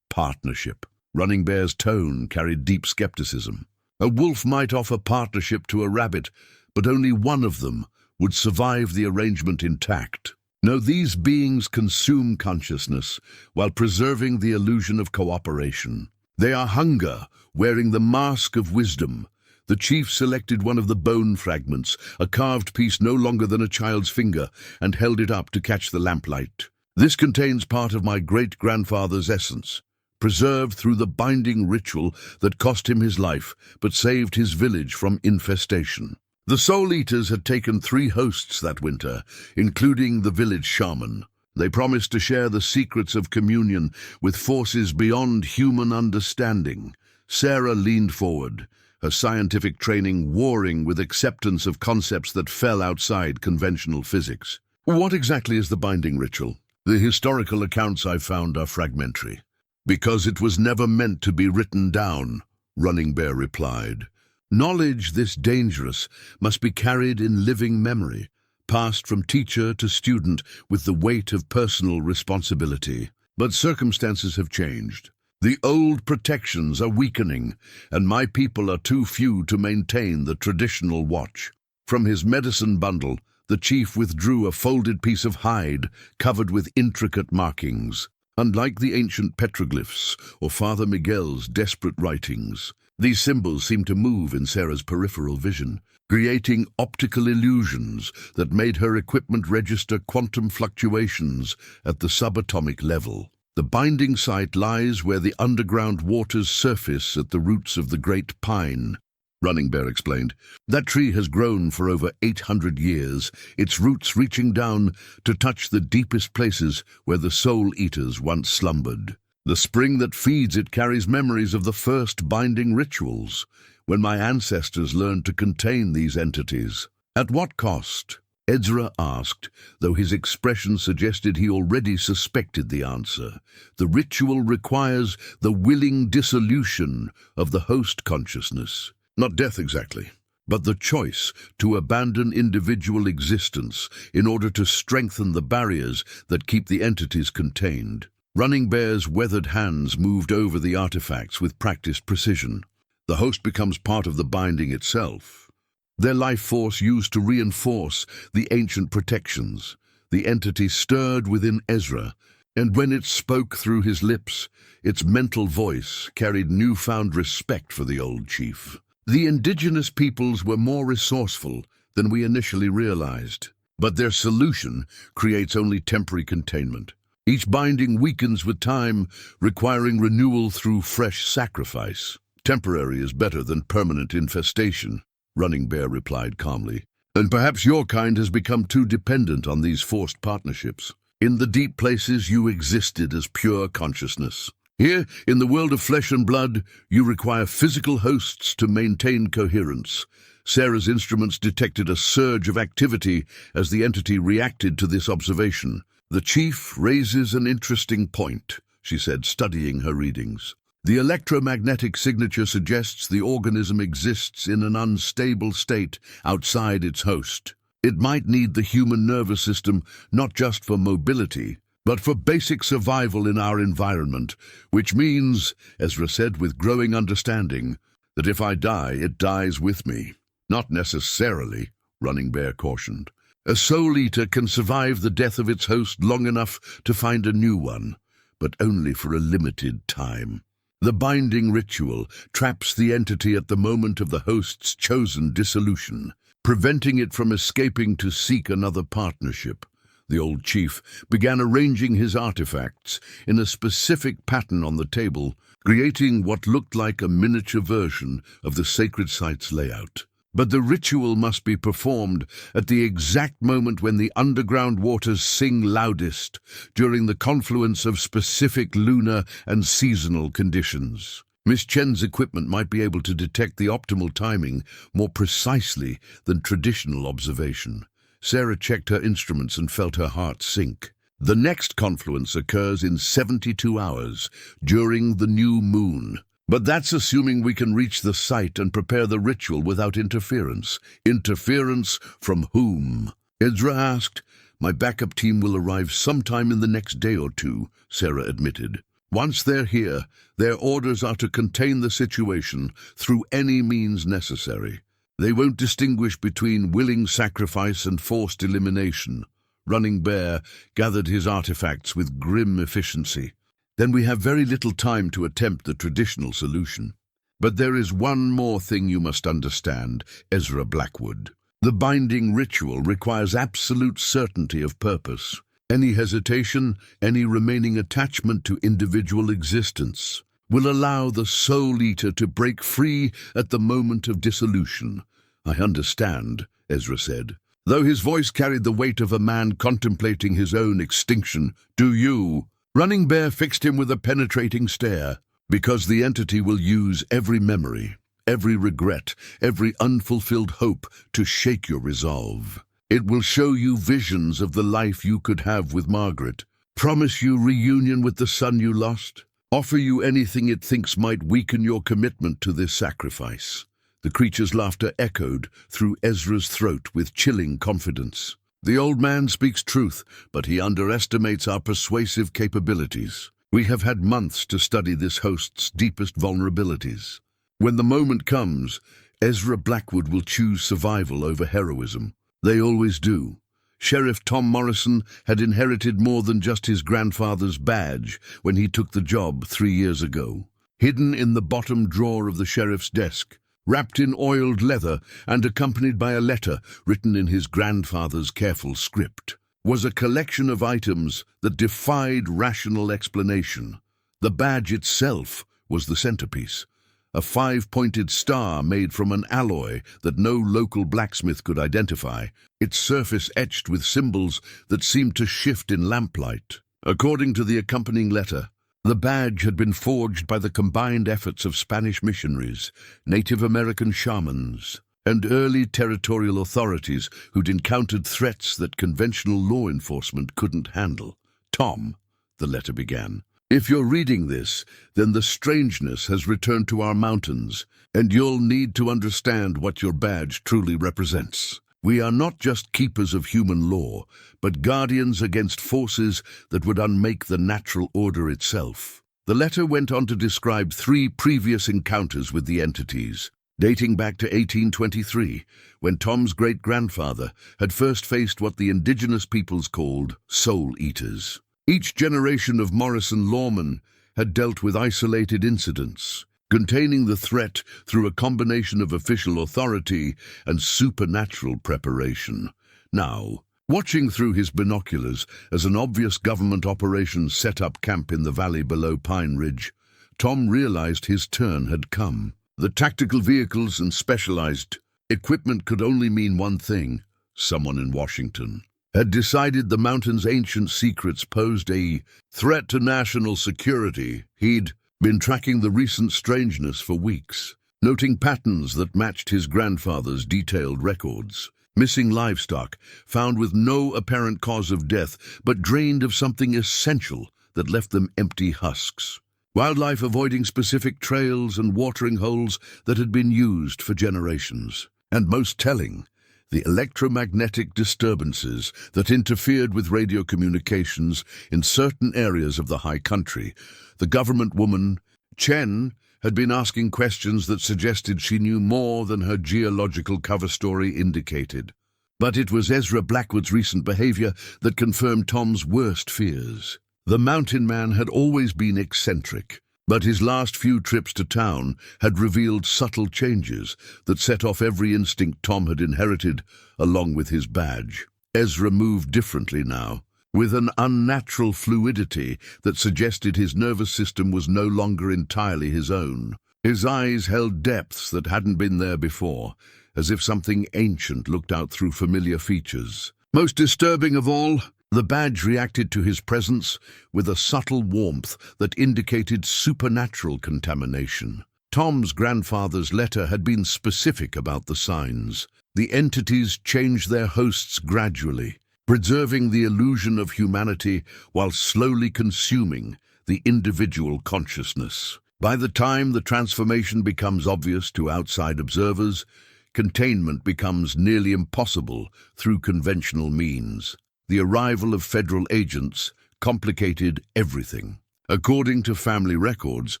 Speaker 1: Partnership. Running Bear's tone carried deep skepticism. A wolf might offer partnership to a rabbit, but only one of them would survive the arrangement intact. No, these beings consume consciousness while preserving the illusion of cooperation. They are hunger, wearing the mask of wisdom. The chief selected one of the bone fragments, a carved piece no longer than a child's finger, and held it up to catch the lamplight. "This contains part of my great-grandfather's essence, preserved through the binding ritual that cost him his life, but saved his village from infestation." The Soul Eaters had taken 3 hosts that winter, including the village shaman. They promised to share the secrets of communion with forces beyond human understanding. Sarah leaned forward, her scientific training warring with acceptance of concepts that fell outside conventional physics. "What exactly is the binding ritual?" "The historical accounts I've found are fragmentary, because it was never meant to be written down," Running Bear replied. "Knowledge this dangerous must be carried in living memory, passed from teacher to student with the weight of personal responsibility. But circumstances have changed. The old protections are weakening, and my people are too few to maintain the traditional watch." From his medicine bundle, the chief withdrew a folded piece of hide covered with intricate markings. Unlike the ancient petroglyphs or Father Miguel's desperate writings, these symbols seemed to move in Sarah's peripheral vision, creating optical illusions that made her equipment register quantum fluctuations at the subatomic level. "The binding site lies where the underground waters surface at the roots of the great pine," Running Bear explained. "That tree has grown for over 800 years, its roots reaching down to touch the deepest places where the Soul Eaters once slumbered. The spring that feeds it carries memories of the first binding rituals, when my ancestors learned to contain these entities." "At what cost?" Ezra asked, though his expression suggested he already suspected the answer. "The ritual requires the willing dissolution of the host consciousness. Not death exactly, but the choice to abandon individual existence in order to strengthen the barriers that keep the entities contained." Running Bear's weathered hands moved over the artifacts with practiced precision. The host becomes part of the binding itself, their life force used to reinforce the ancient protections. The entity stirred within Ezra, and when it spoke through his lips, its mental voice carried newfound respect for the old chief. The indigenous peoples were more resourceful than we initially realized, but their solution creates only temporary containment. Each binding weakens with time, requiring renewal through fresh sacrifice. Temporary is better than permanent infestation, Running Bear replied calmly. And perhaps your kind has become too dependent on these forced partnerships. In the deep places, you existed as pure consciousness. Here, in the world of flesh and blood, you require physical hosts to maintain coherence. Sarah's instruments detected a surge of activity as the entity reacted to this observation. The chief raises an interesting point, she said, studying her readings. The electromagnetic signature suggests the organism exists in an unstable state outside its host. It might need the human nervous system not just for mobility, but for basic survival in our environment, which means, Ezra said with growing understanding, that if I die, it dies with me. Not necessarily, Running Bear cautioned. A soul eater can survive the death of its host long enough to find a new one, but only for a limited time. The binding ritual traps the entity at the moment of the host's chosen dissolution, preventing it from escaping to seek another partnership. The old chief began arranging his artifacts in a specific pattern on the table, creating what looked like a miniature version of the sacred site's layout. But the ritual must be performed at the exact moment when the underground waters sing loudest, during the confluence of specific lunar and seasonal conditions. Miss Chen's equipment might be able to detect the optimal timing more precisely than traditional observation. Sarah checked her instruments and felt her heart sink. The next confluence occurs in 72 hours, during the new moon. But that's assuming we can reach the site and prepare the ritual without interference. Interference from whom? Ezra asked. My backup team will arrive sometime in the next day or two, Sarah admitted. Once they're here, their orders are to contain the situation through any means necessary. They won't distinguish between willing sacrifice and forced elimination. Running Bear gathered his artifacts with grim efficiency. Then we have very little time to attempt the traditional solution. But there is one more thing you must understand, Ezra Blackwood. The binding ritual requires absolute certainty of purpose. Any hesitation, any remaining attachment to individual existence, will allow the soul eater to break free at the moment of dissolution. I understand, Ezra said, though his voice carried the weight of a man contemplating his own extinction. Do you? Running Bear fixed him with a penetrating stare. Because the entity will use every memory, every regret, every unfulfilled hope to shake your resolve. It will show you visions of the life you could have with Margaret, promise you reunion with the son you lost, offer you anything it thinks might weaken your commitment to this sacrifice. The creature's laughter echoed through Ezra's throat with chilling confidence. The old man speaks truth, but he underestimates our persuasive capabilities. We have had months to study this host's deepest vulnerabilities. When the moment comes, Ezra Blackwood will choose survival over heroism. They always do. Sheriff Tom Morrison had inherited more than just his grandfather's badge when he took the job 3 years ago. Hidden in the bottom drawer of the sheriff's desk, wrapped in oiled leather and accompanied by a letter written in his grandfather's careful script, was a collection of items that defied rational explanation. The badge itself was the centerpiece, a 5-pointed star made from an alloy that no local blacksmith could identify, its surface etched with symbols that seemed to shift in lamplight. According to the accompanying letter, the badge had been forged by the combined efforts of Spanish missionaries, Native American shamans, and early territorial authorities who'd encountered threats that conventional law enforcement couldn't handle. Tom, the letter began, if you're reading this, then the strangeness has returned to our mountains, and you'll need to understand what your badge truly represents. We are not just keepers of human law, but guardians against forces that would unmake the natural order itself. The letter went on to describe 3 previous encounters with the entities, dating back to 1823, when Tom's great-grandfather had first faced what the indigenous peoples called soul eaters. Each generation of Morrison lawmen had dealt with isolated incidents, containing the threat through a combination of official authority and supernatural preparation. Now, watching through his binoculars as an obvious government operation set up camp in the valley below Pine Ridge, Tom realized his turn had come. The tactical vehicles and specialized equipment could only mean one thing: someone in Washington had decided the mountain's ancient secrets posed a threat to national security. He'd been tracking the recent strangeness for weeks, noting patterns that matched his grandfather's detailed records. Missing livestock, found with no apparent cause of death, but drained of something essential that left them empty husks. Wildlife avoiding specific trails and watering holes that had been used for generations. And most telling, the electromagnetic disturbances that interfered with radio communications in certain areas of the high country. The government woman, Chen, had been asking questions that suggested she knew more than her geological cover story indicated. But it was Ezra Blackwood's recent behavior that confirmed Tom's worst fears. The mountain man had always been eccentric, but his last few trips to town had revealed subtle changes that set off every instinct Tom had inherited along with his badge. Ezra moved differently now, with an unnatural fluidity that suggested his nervous system was no longer entirely his own. His eyes held depths that hadn't been there before, as if something ancient looked out through familiar features. Most disturbing of all, the badge reacted to his presence with a subtle warmth that indicated supernatural contamination. Tom's grandfather's letter had been specific about the signs. The entities changed their hosts gradually, preserving the illusion of humanity while slowly consuming the individual consciousness. By the time the transformation becomes obvious to outside observers, containment becomes nearly impossible through conventional means. The arrival of federal agents complicated everything. According to family records,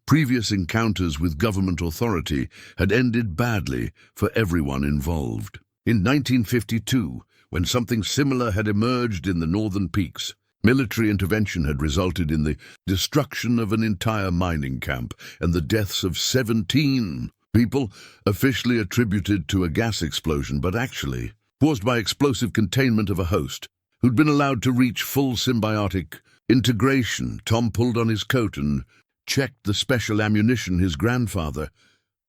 Speaker 1: previous encounters with government authority had ended badly for everyone involved. In 1952, when something similar had emerged in the northern peaks, military intervention had resulted in the destruction of an entire mining camp and the deaths of 17 people, officially attributed to a gas explosion, but actually caused by explosive containment of a host who'd been allowed to reach full symbiotic integration. Tom pulled on his coat and checked the special ammunition his grandfather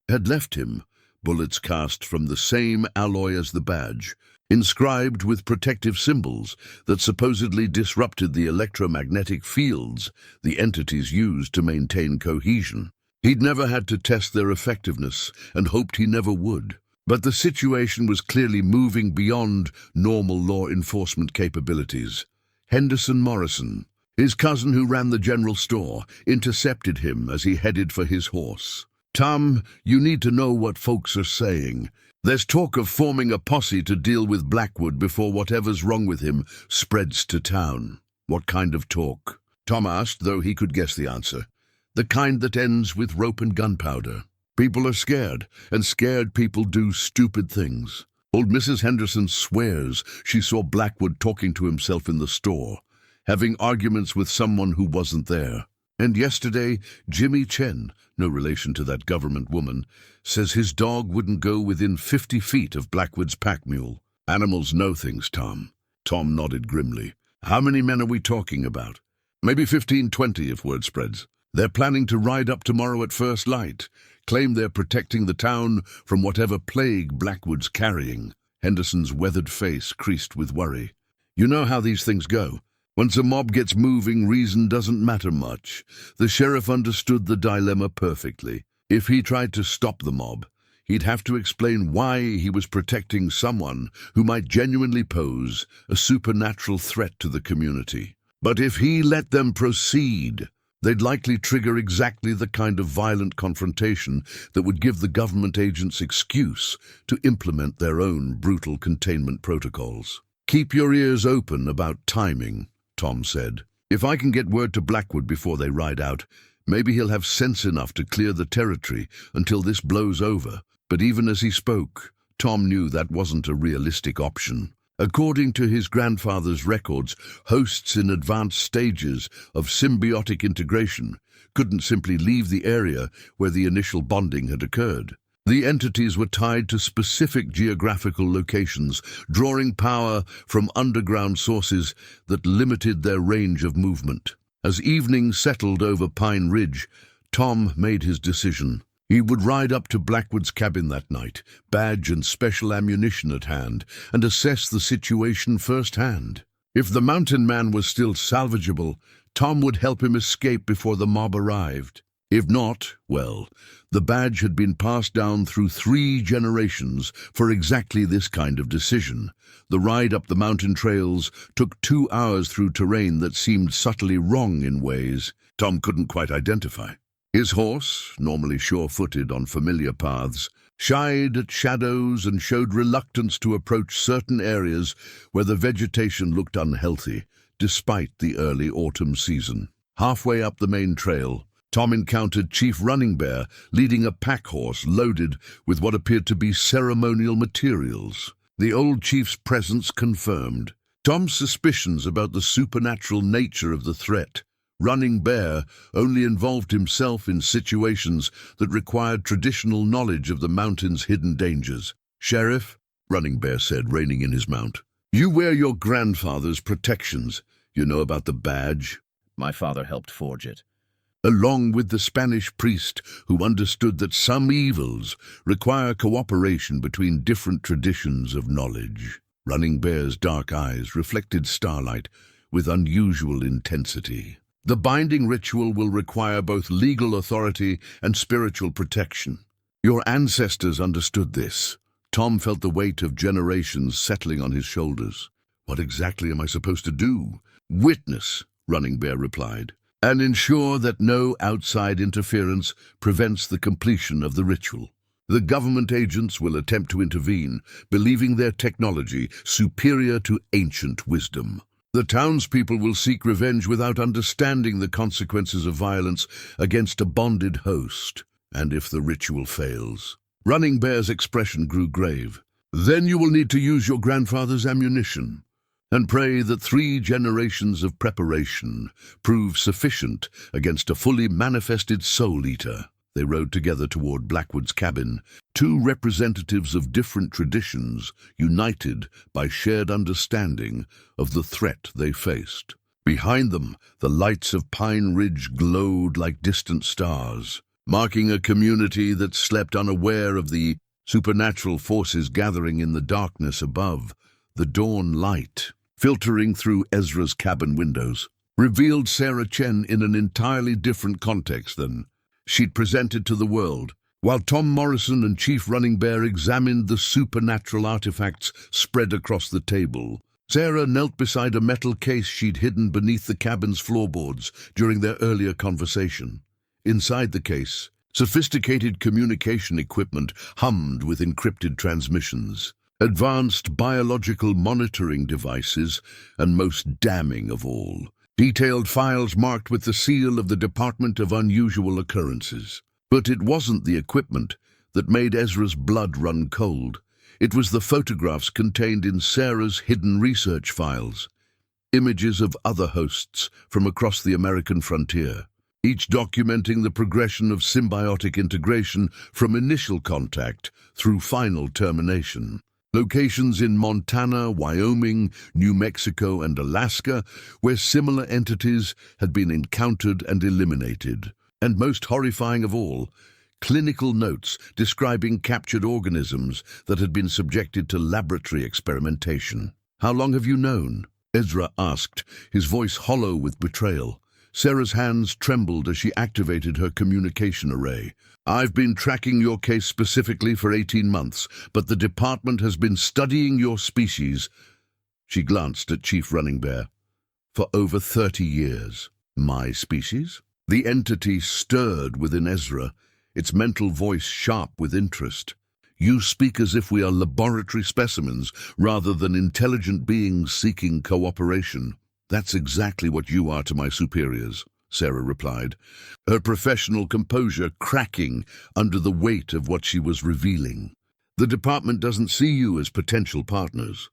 Speaker 1: had left him, bullets cast from the same alloy as the badge, inscribed with protective symbols that supposedly disrupted the electromagnetic fields the entities used to maintain cohesion. He'd never had to test their effectiveness and hoped he never would. But the situation was clearly moving beyond normal law enforcement capabilities. Henderson Morrison, his cousin who ran the general store, intercepted him as he headed for his horse. "Tom, you need to know what folks are saying. There's talk of forming a posse to deal with Blackwood before whatever's wrong with him spreads to town." "What kind of talk?" Tom asked, though he could guess the answer. "The kind that ends with rope and gunpowder. People are scared, and scared people do stupid things. Old Mrs. Henderson swears she saw Blackwood talking to himself in the store, having arguments with someone who wasn't there. And yesterday, Jimmy Chen, no relation to that government woman, says his dog wouldn't go within 50 feet of Blackwood's pack mule. Animals know things, Tom." Tom nodded grimly. "How many men are we talking about?" "Maybe 15, 20 if word spreads. They're planning to ride up tomorrow at first light, claim they're protecting the town from whatever plague Blackwood's carrying." Henderson's weathered face creased with worry. "You know how these things go. Once a mob gets moving, reason doesn't matter much." The sheriff understood the dilemma perfectly. If he tried to stop the mob, he'd have to explain why he was protecting someone who might genuinely pose a supernatural threat to the community. But if he let them proceed, they'd likely trigger exactly the kind of violent confrontation that would give the government agents excuse to implement their own brutal containment protocols. "Keep your ears open about timing," Tom said. "If I can get word to Blackwood before they ride out, maybe he'll have sense enough to clear the territory until this blows over." But even as he spoke, Tom knew that wasn't a realistic option. According to his grandfather's records, hosts in advanced stages of symbiotic integration couldn't simply leave the area where the initial bonding had occurred. The entities were tied to specific geographical locations, drawing power from underground sources that limited their range of movement. As evening settled over Pine Ridge, Tom made his decision. He would ride up to Blackwood's cabin that night, badge and special ammunition at hand, and assess the situation firsthand. If the mountain man was still salvageable, Tom would help him escape before the mob arrived. If not, well, the badge had been passed down through 3 generations for exactly this kind of decision. The ride up the mountain trails took 2 hours through terrain that seemed subtly wrong in ways Tom couldn't quite identify. His horse, normally sure-footed on familiar paths, shied at shadows and showed reluctance to approach certain areas where the vegetation looked unhealthy, despite the early autumn season. Halfway up the main trail, Tom encountered Chief Running Bear leading a pack horse loaded with what appeared to be ceremonial materials. The old chief's presence confirmed Tom's suspicions about the supernatural nature of the threat. Running Bear only involved himself in situations that required traditional knowledge of the mountain's hidden dangers. "Sheriff," Running Bear said, reining in his mount, "you wear your grandfather's protections. You know about the badge?"
Speaker 2: My father helped forge it.
Speaker 1: Along with the Spanish priest who understood that some evils require cooperation between different traditions of knowledge. Running Bear's dark eyes reflected starlight with unusual intensity. The binding ritual will require both legal authority and spiritual protection. Your ancestors understood this. Tom felt the weight of generations settling on his shoulders. "What exactly am I supposed to do?" "Witness," Running Bear replied, "and ensure that no outside interference prevents the completion of the ritual. The government agents will attempt to intervene, believing their technology superior to ancient wisdom. The townspeople will seek revenge without understanding the consequences of violence against a bonded host. And if the ritual fails..." Running Bear's expression grew grave. "Then you will need to use your grandfather's ammunition and pray that 3 generations of preparation prove sufficient against a fully manifested soul-eater." They rode together toward Blackwood's cabin, 2 representatives of different traditions, united by shared understanding of the threat they faced. Behind them, the lights of Pine Ridge glowed like distant stars, marking a community that slept unaware of the supernatural forces gathering in the darkness above. The dawn light, filtering through Ezra's cabin windows, revealed Sarah Chen in an entirely different context than she'd presented to the world. While Tom Morrison and Chief Running Bear examined the supernatural artifacts spread across the table, Sarah knelt beside a metal case she'd hidden beneath the cabin's floorboards during their earlier conversation. Inside the case, sophisticated communication equipment hummed with encrypted transmissions, advanced biological monitoring devices, and most damning of all, detailed files marked with the seal of the Department of Unusual Occurrences. But it wasn't the equipment that made Ezra's blood run cold. It was the photographs contained in Sarah's hidden research files, images of other hosts from across the American frontier, each documenting the progression of symbiotic integration from initial contact through final termination. Locations in Montana, Wyoming, New Mexico, and Alaska, where similar entities had been encountered and eliminated. And most horrifying of all, clinical notes describing captured organisms that had been subjected to laboratory experimentation. "How long have you known?" Ezra asked, his voice hollow with betrayal. Sarah's hands trembled as she activated her communication array. "I've been tracking your case specifically for 18 months, but the department has been studying your species." She glanced at Chief Running Bear. "For over 30 years. My species?" The entity stirred within Ezra, its mental voice sharp with interest. "You speak as if we are laboratory specimens rather than intelligent beings seeking cooperation." "That's exactly what you are to my superiors," Sarah replied, her professional composure cracking under the weight of what she was revealing. "The department doesn't see you as potential partners.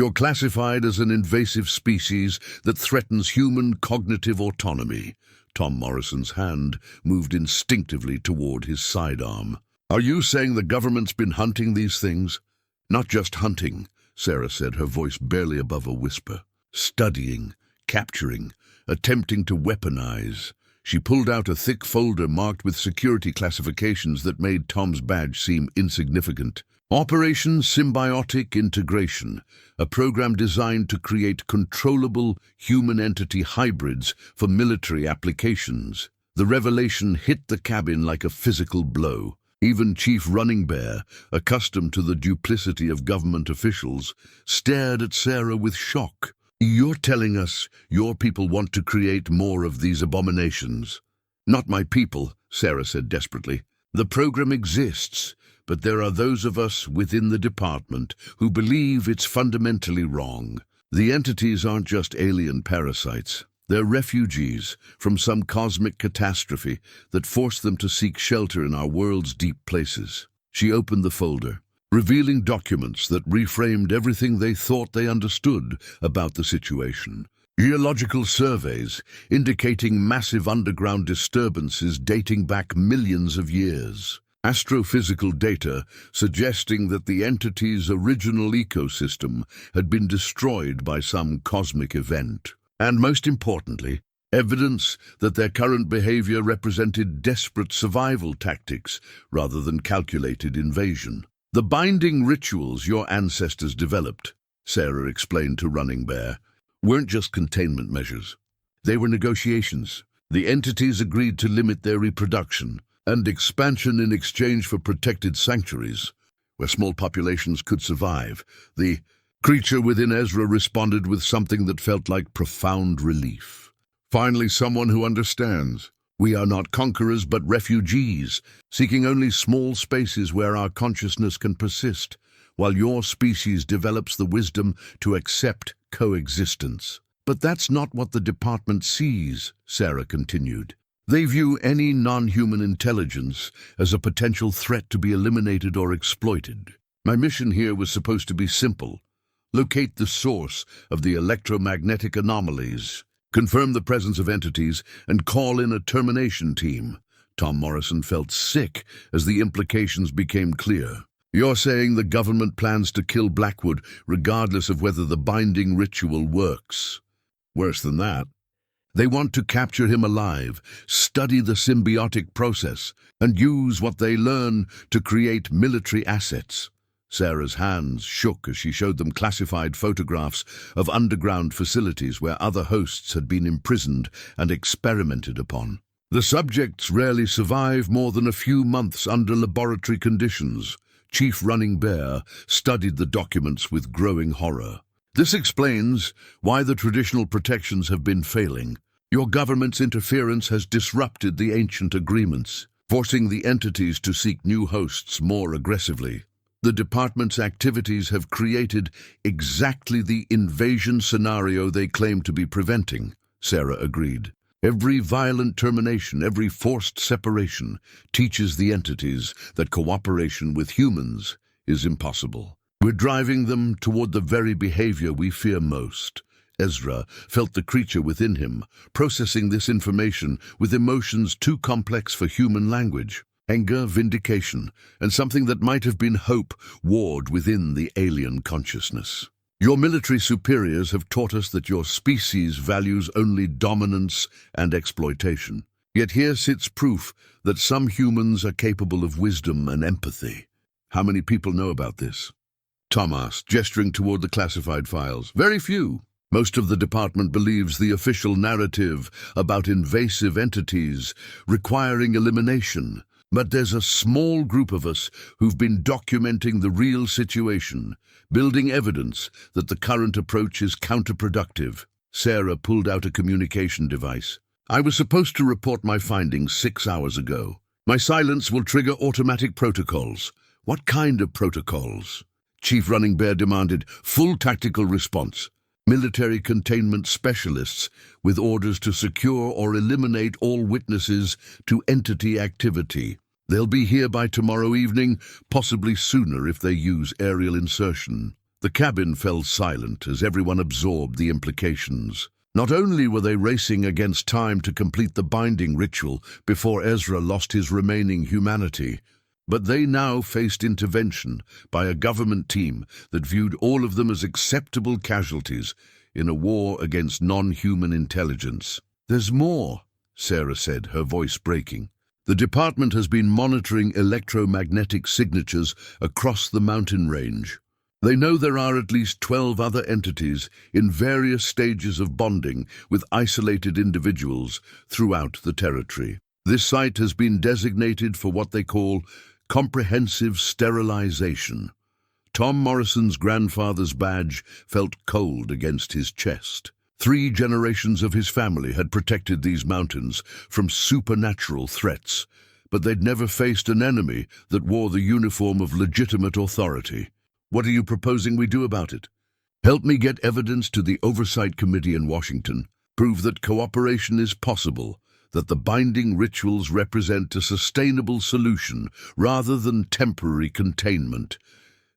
Speaker 1: You're classified as an invasive species that threatens human cognitive autonomy. Tom Morrison's hand moved instinctively toward his sidearm. Are you saying the government's been hunting these things? Not just hunting, Sarah said, her voice barely above a whisper. Studying, capturing, attempting to weaponize. She pulled out a thick folder marked with security classifications that made Tom's badge seem insignificant. Operation Symbiotic Integration, a program designed to create controllable human entity hybrids for military applications. The revelation hit the cabin like a physical blow. Even Chief Running Bear, accustomed to the duplicity of government officials, stared at Sarah with shock. You're telling us your people want to create more of these abominations? Not my people, Sarah said desperately. The program exists, but there are those of us within the department who believe it's fundamentally wrong. The entities aren't just alien parasites. They're refugees from some cosmic catastrophe that forced them to seek shelter in our world's deep places. She opened the folder, revealing documents that reframed everything they thought they understood about the situation. Geological surveys indicating massive underground disturbances dating back millions of years. Astrophysical data suggesting that the entity's original ecosystem had been destroyed by some cosmic event. And most importantly, evidence that their current behavior represented desperate survival tactics rather than calculated invasion. The binding rituals your ancestors developed, Sarah explained to Running Bear, weren't just containment measures. They were negotiations. The entities agreed to limit their reproduction and expansion in exchange for protected sanctuaries, where small populations could survive. The creature within Ezra responded with something that felt like profound relief. Finally, someone who understands. We are not conquerors but refugees, seeking only small spaces where our consciousness can persist, while your species develops the wisdom to accept coexistence. But that's not what the department sees, Sarah continued. They view any non-human intelligence as a potential threat to be eliminated or exploited. My mission here was supposed to be simple. Locate the source of the electromagnetic anomalies, confirm the presence of entities, and call in a termination team. Tom Morrison felt sick as the implications became clear. You're saying the government plans to kill Blackwood regardless of whether the binding ritual works. Worse than that, they want to capture him alive, study the symbiotic process, and use what they learn to create military assets. Sarah's hands shook as she showed them classified photographs of underground facilities where other hosts had been imprisoned and experimented upon. The subjects rarely survive more than a few months under laboratory conditions. Chief Running Bear studied the documents with growing horror. This explains why the traditional protections have been failing. Your government's interference has disrupted the ancient agreements, forcing the entities to seek new hosts more aggressively. The department's activities have created exactly the invasion scenario they claim to be preventing, Sarah agreed. Every violent termination, every forced separation teaches the entities that cooperation with humans is impossible. We're driving them toward the very behavior we fear most. Ezra felt the creature within him, processing this information with emotions too complex for human language. Anger, vindication, and something that might have been hope warred within the alien consciousness. Your military superiors have taught us that your species values only dominance and exploitation. Yet here sits proof that some humans are capable of wisdom and empathy. How many people know about this? Tom asked, gesturing toward the classified files. Very few. Most of the department believes the official narrative about invasive entities requiring elimination. But there's a small group of us who've been documenting the real situation, building evidence that the current approach is counterproductive. Sarah pulled out a communication device. I was supposed to report my findings 6 hours ago. My silence will trigger automatic protocols. What kind of protocols? Chief Running Bear demanded. Full tactical response. Military containment specialists with orders to secure or eliminate all witnesses to entity activity. They'll be here by tomorrow evening, possibly sooner if they use aerial insertion. The cabin fell silent as everyone absorbed the implications. Not only were they racing against time to complete the binding ritual before Ezra lost his remaining humanity, but they now faced intervention by a government team that viewed all of them as acceptable casualties in a war against non-human intelligence. "There's more," Sarah said, her voice breaking. "The department has been monitoring electromagnetic signatures across the mountain range. They know there are at least 12 other entities in various stages of bonding with isolated individuals throughout the territory. This site has been designated for what they call comprehensive sterilization." Tom Morrison's grandfather's badge felt cold against his chest. 3 generations of his family had protected these mountains from supernatural threats, but they'd never faced an enemy that wore the uniform of legitimate authority. "What are you proposing we do about it?" "Help me get evidence to the Oversight Committee in Washington. Prove that cooperation is possible, that the binding rituals represent a sustainable solution rather than temporary containment."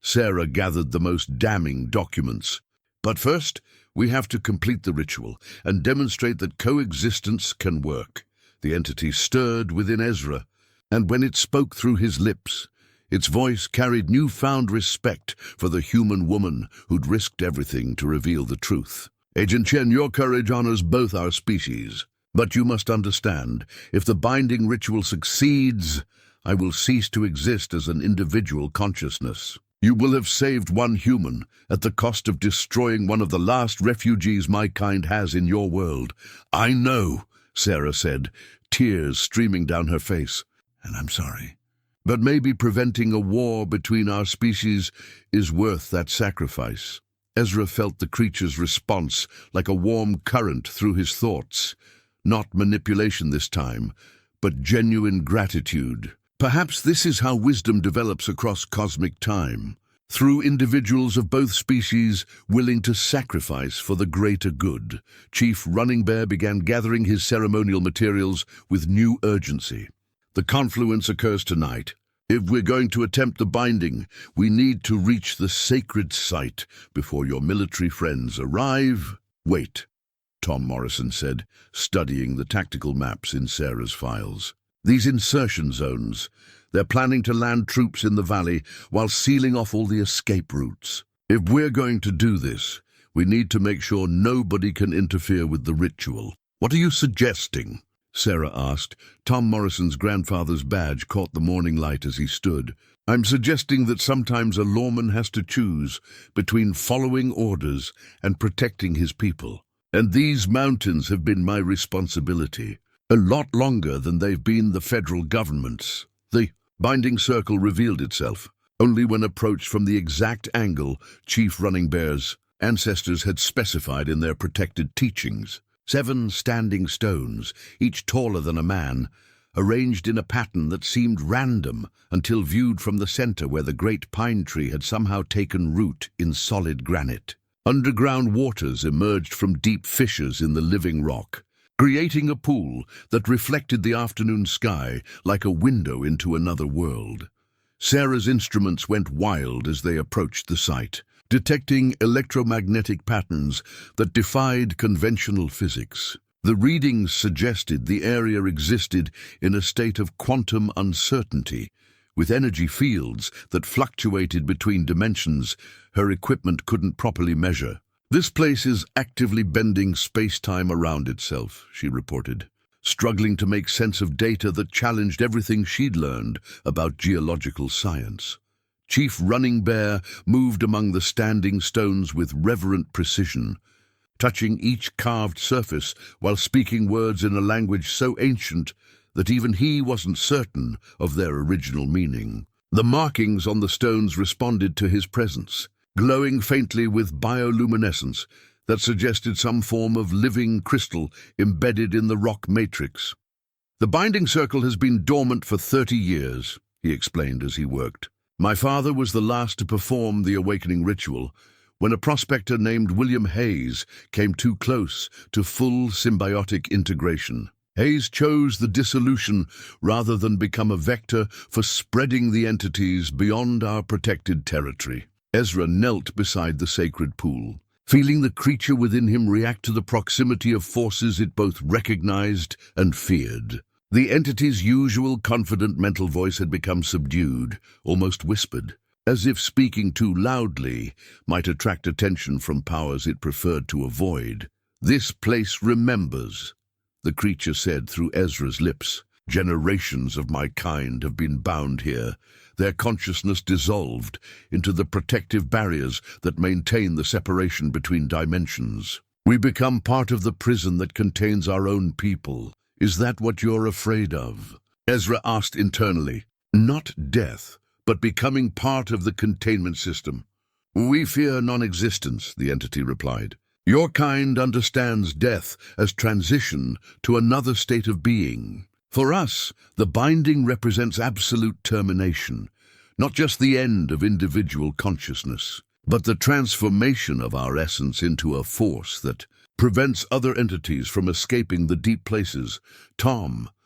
Speaker 1: Sarah gathered the most damning documents. "But first, we have to complete the ritual and demonstrate that coexistence can work." The entity stirred within Ezra, and when it spoke through his lips, its voice carried newfound respect for the human woman who'd risked everything to reveal the truth. "Agent Chen, your courage honors both our species. But you must understand, if the binding ritual succeeds, I will cease to exist as an individual consciousness. You will have saved one human at the cost of destroying one of the last refugees my kind has in your world." "I know," Sarah said, tears streaming down her face. "And I'm sorry. But maybe preventing a war between our species is worth that sacrifice." Ezra felt the creature's response like a warm current through his thoughts. Not manipulation this time, but genuine gratitude. Perhaps this is how wisdom develops across cosmic time, through individuals of both species willing to sacrifice for the greater good. Chief Running Bear began gathering his ceremonial materials with new urgency. "The confluence occurs tonight. If we're going to attempt the binding, we need to reach the sacred site before your military friends arrive." "Wait," Tom Morrison said, studying the tactical maps in Sarah's files. "These insertion zones, they're planning to land troops in the valley while sealing off all the escape routes. If we're going to do this, we need to make sure nobody can interfere with the ritual." "What are you suggesting?" Sarah asked. Tom Morrison's grandfather's badge caught the morning light as he stood. "I'm suggesting that sometimes a lawman has to choose between following orders and protecting his people. And these mountains have been my responsibility a lot longer than they've been the federal government's." The binding circle revealed itself only when approached from the exact angle Chief Running Bear's ancestors had specified in their protected teachings. 7 standing stones, each taller than a man, arranged in a pattern that seemed random until viewed from the center where the great pine tree had somehow taken root in solid granite. Underground waters emerged from deep fissures in the living rock, creating a pool that reflected the afternoon sky like a window into another world. Sarah's instruments went wild as they approached the site, detecting electromagnetic patterns that defied conventional physics. The readings suggested the area existed in a state of quantum uncertainty, with energy fields that fluctuated between dimensions her equipment couldn't properly measure. "This place is actively bending space-time around itself," she reported, struggling to make sense of data that challenged everything she'd learned about geological science. Chief Running Bear moved among the standing stones with reverent precision, touching each carved surface while speaking words in a language so ancient that even he wasn't certain of their original meaning. The markings on the stones responded to his presence, glowing faintly with bioluminescence that suggested some form of living crystal embedded in the rock matrix. "The binding circle has been dormant for 30 years, he explained as he worked. "My father was the last to perform the awakening ritual when a prospector named William Hayes came too close to full symbiotic integration. Hayes chose the dissolution rather than become a vector for spreading the entities beyond our protected territory. Ezra knelt beside the sacred pool, feeling the creature within him react to the proximity of forces it both recognized and feared. The entity's usual confident mental voice had become subdued, almost whispered, as if speaking too loudly might attract attention from powers it preferred to avoid. "This place remembers," the creature said through Ezra's lips. "Generations of my kind have been bound here, their consciousness dissolved into the protective barriers that maintain the separation between dimensions. We become part of the prison that contains our own people. Is that what you're afraid of?" Ezra asked internally. "Not death, but becoming part of the containment system." "We fear non-existence," the entity replied. "Your kind understands death as transition to another state of being. For us, the binding represents absolute termination, not just the end of individual consciousness, but the transformation of our essence into a force that prevents other entities from escaping the deep places."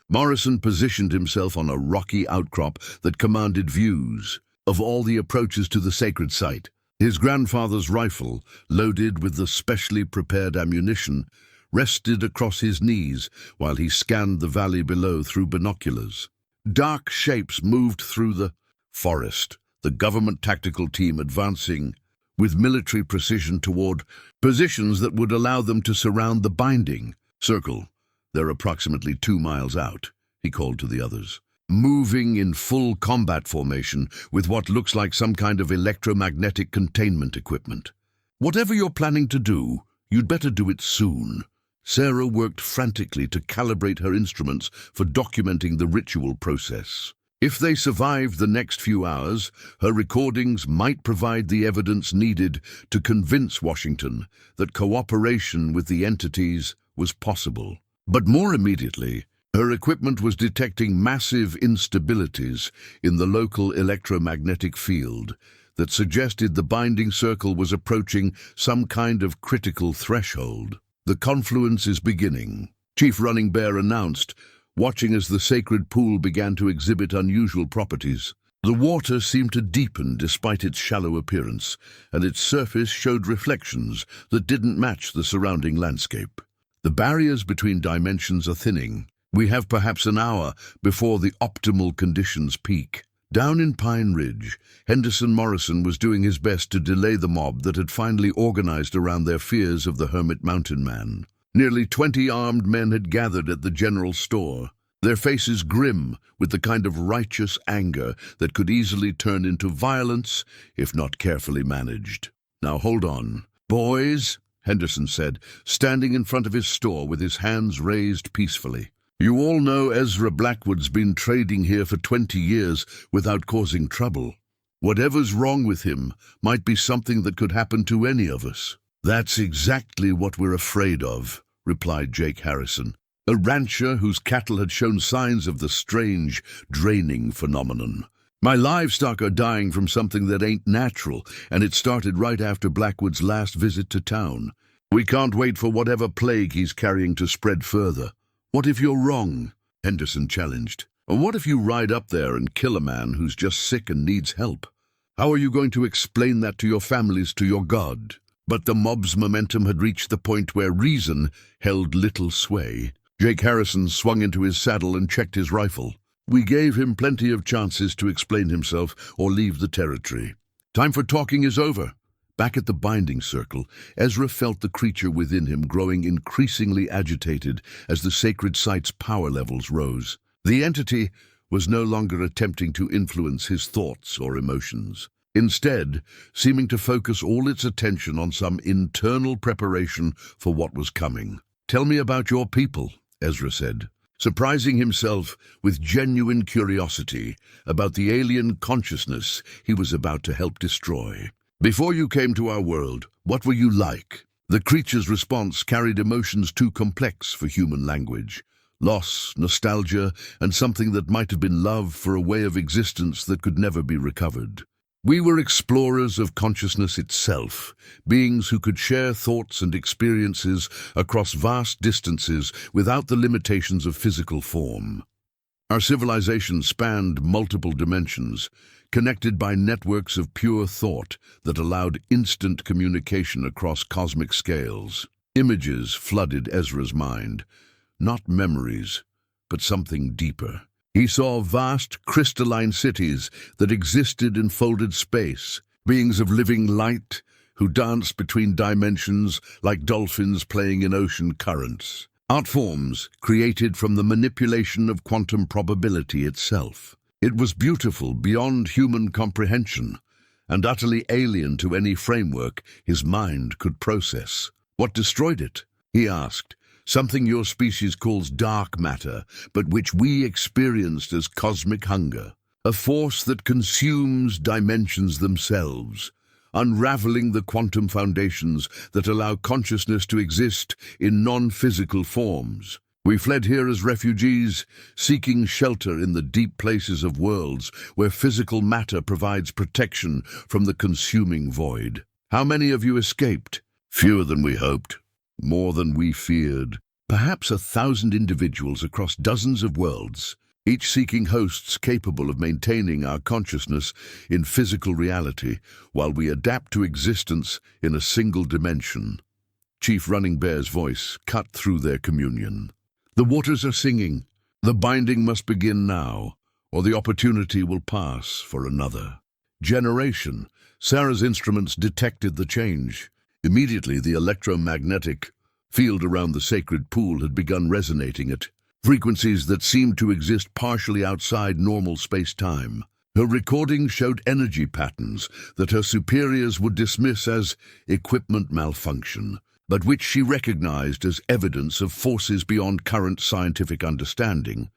Speaker 1: Morrison positioned himself on a rocky outcrop that commanded views of all the approaches to the sacred site. His grandfather's rifle, loaded with the specially prepared ammunition, rested across his knees while he scanned the valley below through binoculars. Dark shapes moved through the forest, the government tactical team advancing with military precision toward positions that would allow them to surround the binding circle. "They're approximately 2 miles out," he called to the others, moving in full combat formation with what looks like some kind of electromagnetic containment equipment. "Whatever you're planning to do, you'd better do it soon." Sarah worked frantically to calibrate her instruments for documenting the ritual process. If they survived the next few hours, her recordings might provide the evidence needed to convince Washington that cooperation with the entities was possible. But more immediately, her equipment was detecting massive instabilities in the local electromagnetic field that suggested the binding circle was approaching some kind of critical threshold. "The confluence is beginning," Chief Running Bear announced, watching as the sacred pool began to exhibit unusual properties. The water seemed to deepen despite its shallow appearance, and its surface showed reflections that didn't match the surrounding landscape. "The barriers between dimensions are thinning. We have perhaps an hour before the optimal conditions peak." Down in Pine Ridge, Henderson Morrison was doing his best to delay the mob that had finally organized around their fears of the Hermit Mountain Man. Nearly 20 armed men had gathered at the general store, their faces grim with the kind of righteous anger that could easily turn into violence if not carefully managed. "Now hold on, boys," Henderson said, standing in front of his store with his hands raised peacefully. "You all know Ezra Blackwood's been trading here for 20 years without causing trouble. Whatever's wrong with him might be something that could happen to any of us." "That's exactly what we're afraid of," replied Jake Harrison, a rancher whose cattle had shown signs of the strange, draining phenomenon. "My livestock are dying from something that ain't natural, and it started right after Blackwood's last visit to town. We can't wait for whatever plague he's carrying to spread further." "What if you're wrong?" Henderson challenged. "Or what if you ride up there and kill a man who's just sick and needs help? How are you going to explain that to your families, to your God?" But the mob's momentum had reached the point where reason held little sway. Jake Harrison swung into his saddle and checked his rifle. "We gave him plenty of chances to explain himself or leave the territory. Time for talking is over." Back at the binding circle, Ezra felt the creature within him growing increasingly agitated as the sacred site's power levels rose. The entity was no longer attempting to influence his thoughts or emotions, instead seeming to focus all its attention on some internal preparation for what was coming. "Tell me about your people," Ezra said, surprising himself with genuine curiosity about the alien consciousness he was about to help destroy. "Before you came to our world, what were you like?" The creature's response carried emotions too complex for human language. Loss, nostalgia, and something that might have been love for a way of existence that could never be recovered. "We were explorers of consciousness itself, beings who could share thoughts and experiences across vast distances without the limitations of physical form." Our civilization spanned multiple dimensions, connected by networks of pure thought that allowed instant communication across cosmic scales. Images flooded Ezra's mind, not memories, but something deeper. He saw vast crystalline cities that existed in folded space, beings of living light who danced between dimensions like dolphins playing in ocean currents. Art forms created from the manipulation of quantum probability itself. It was beautiful beyond human comprehension, and utterly alien to any framework his mind could process. What destroyed it? He asked. Something your species calls dark matter, but which we experienced as cosmic hunger. A force that consumes dimensions themselves, unraveling the quantum foundations that allow consciousness to exist in non-physical forms. We fled here as refugees, seeking shelter in the deep places of worlds where physical matter provides protection from the consuming void. How many of you escaped? Fewer than we hoped. More than we feared. Perhaps 1,000 individuals across dozens of worlds, each seeking hosts capable of maintaining our consciousness in physical reality while we adapt to existence in a single dimension. Chief Running Bear's voice cut through their communion. The waters are singing. The binding must begin now, or the opportunity will pass for another generation. Sarah's instruments detected the change. Immediately, the electromagnetic field around the sacred pool had begun resonating at frequencies that seemed to exist partially outside normal space-time. Her recording showed energy patterns that her superiors would dismiss as equipment malfunction, but which she recognized as evidence of forces beyond current scientific understanding.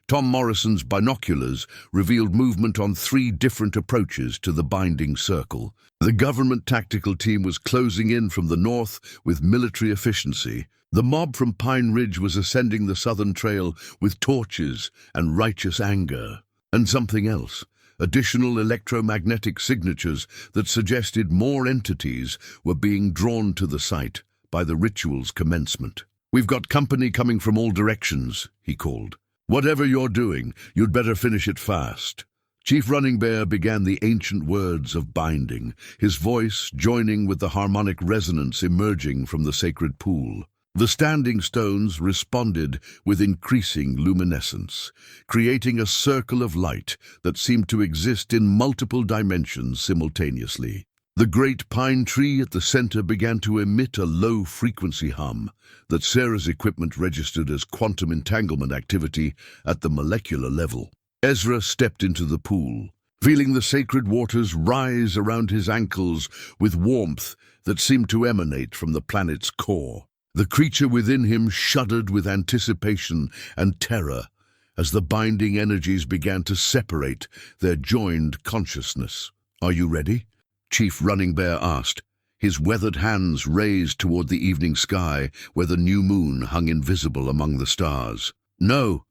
Speaker 1: Tom Morrison's binoculars revealed movement on 3 different approaches to the binding circle. The government tactical team was closing in from the north with military efficiency. The mob from Pine Ridge was ascending the southern trail with torches and righteous anger. And something else, additional electromagnetic signatures that suggested more entities were being drawn to the site by the ritual's commencement. "We've got company coming from all directions," he called. "Whatever you're doing, you'd better finish it fast." Chief Running Bear began the ancient words of binding, his voice joining with the harmonic resonance emerging from the sacred pool. The standing stones responded with increasing luminescence, creating a circle of light that seemed to exist in multiple dimensions simultaneously. The great pine tree at the center began to emit a low-frequency hum that Sarah's equipment registered as quantum entanglement activity at the molecular level. Ezra stepped into the pool, feeling the sacred waters rise around his ankles with warmth that seemed to emanate from the planet's core. The creature within him shuddered with anticipation and terror as the binding energies began to separate their joined consciousness. "Are you ready?" Chief Running Bear asked, his weathered hands raised toward the evening sky where the new moon hung invisible among the stars. "No,"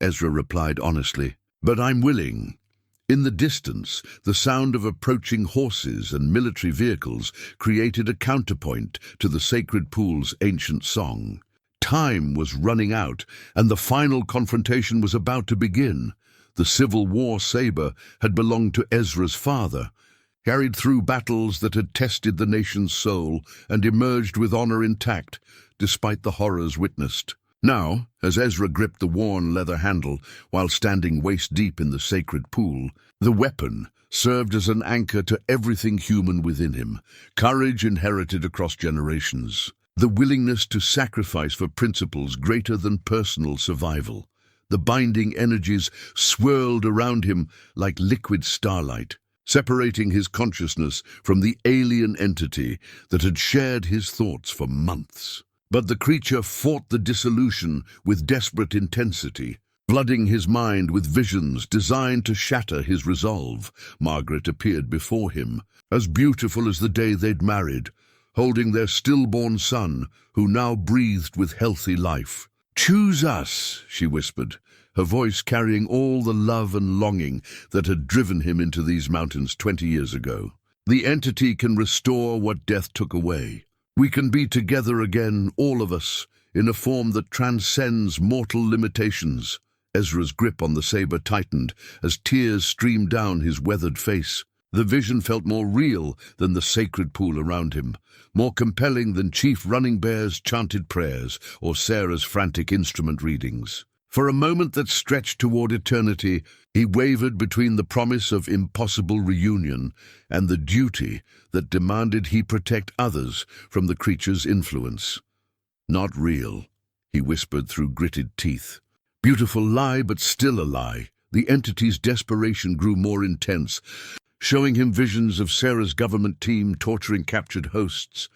Speaker 1: Ezra replied honestly, "but I'm willing." In the distance, the sound of approaching horses and military vehicles created a counterpoint to the sacred pool's ancient song. Time was running out, and the final confrontation was about to begin. The Civil War saber had belonged to Ezra's father, carried through battles that had tested the nation's soul and emerged with honor intact, despite the horrors witnessed. Now, as Ezra gripped the worn leather handle while standing waist-deep in the sacred pool, the weapon served as an anchor to everything human within him, courage inherited across generations, the willingness to sacrifice for principles greater than personal survival. The binding energies swirled around him like liquid starlight, separating his consciousness from the alien entity that had shared his thoughts for months. But the creature fought the dissolution with desperate intensity, flooding his mind with visions designed to shatter his resolve. Margaret appeared before him, as beautiful as the day they'd married, holding their stillborn son, who now breathed with healthy life. "Choose us," she whispered, her voice carrying all the love and longing that had driven him into these mountains 20 years ago. "The entity can restore what death took away. We can be together again, all of us, in a form that transcends mortal limitations." Ezra's grip on the saber tightened as tears streamed down his weathered face. The vision felt more real than the sacred pool around him, more compelling than Chief Running Bear's chanted prayers or Sarah's frantic instrument readings. For a moment that stretched toward eternity, he wavered between the promise of impossible reunion and the duty that demanded he protect others from the creature's influence. "Not real," he whispered through gritted teeth. Beautiful lie, but still a lie. The entity's desperation grew more intense, showing him visions of Sarah's government team torturing captured hosts,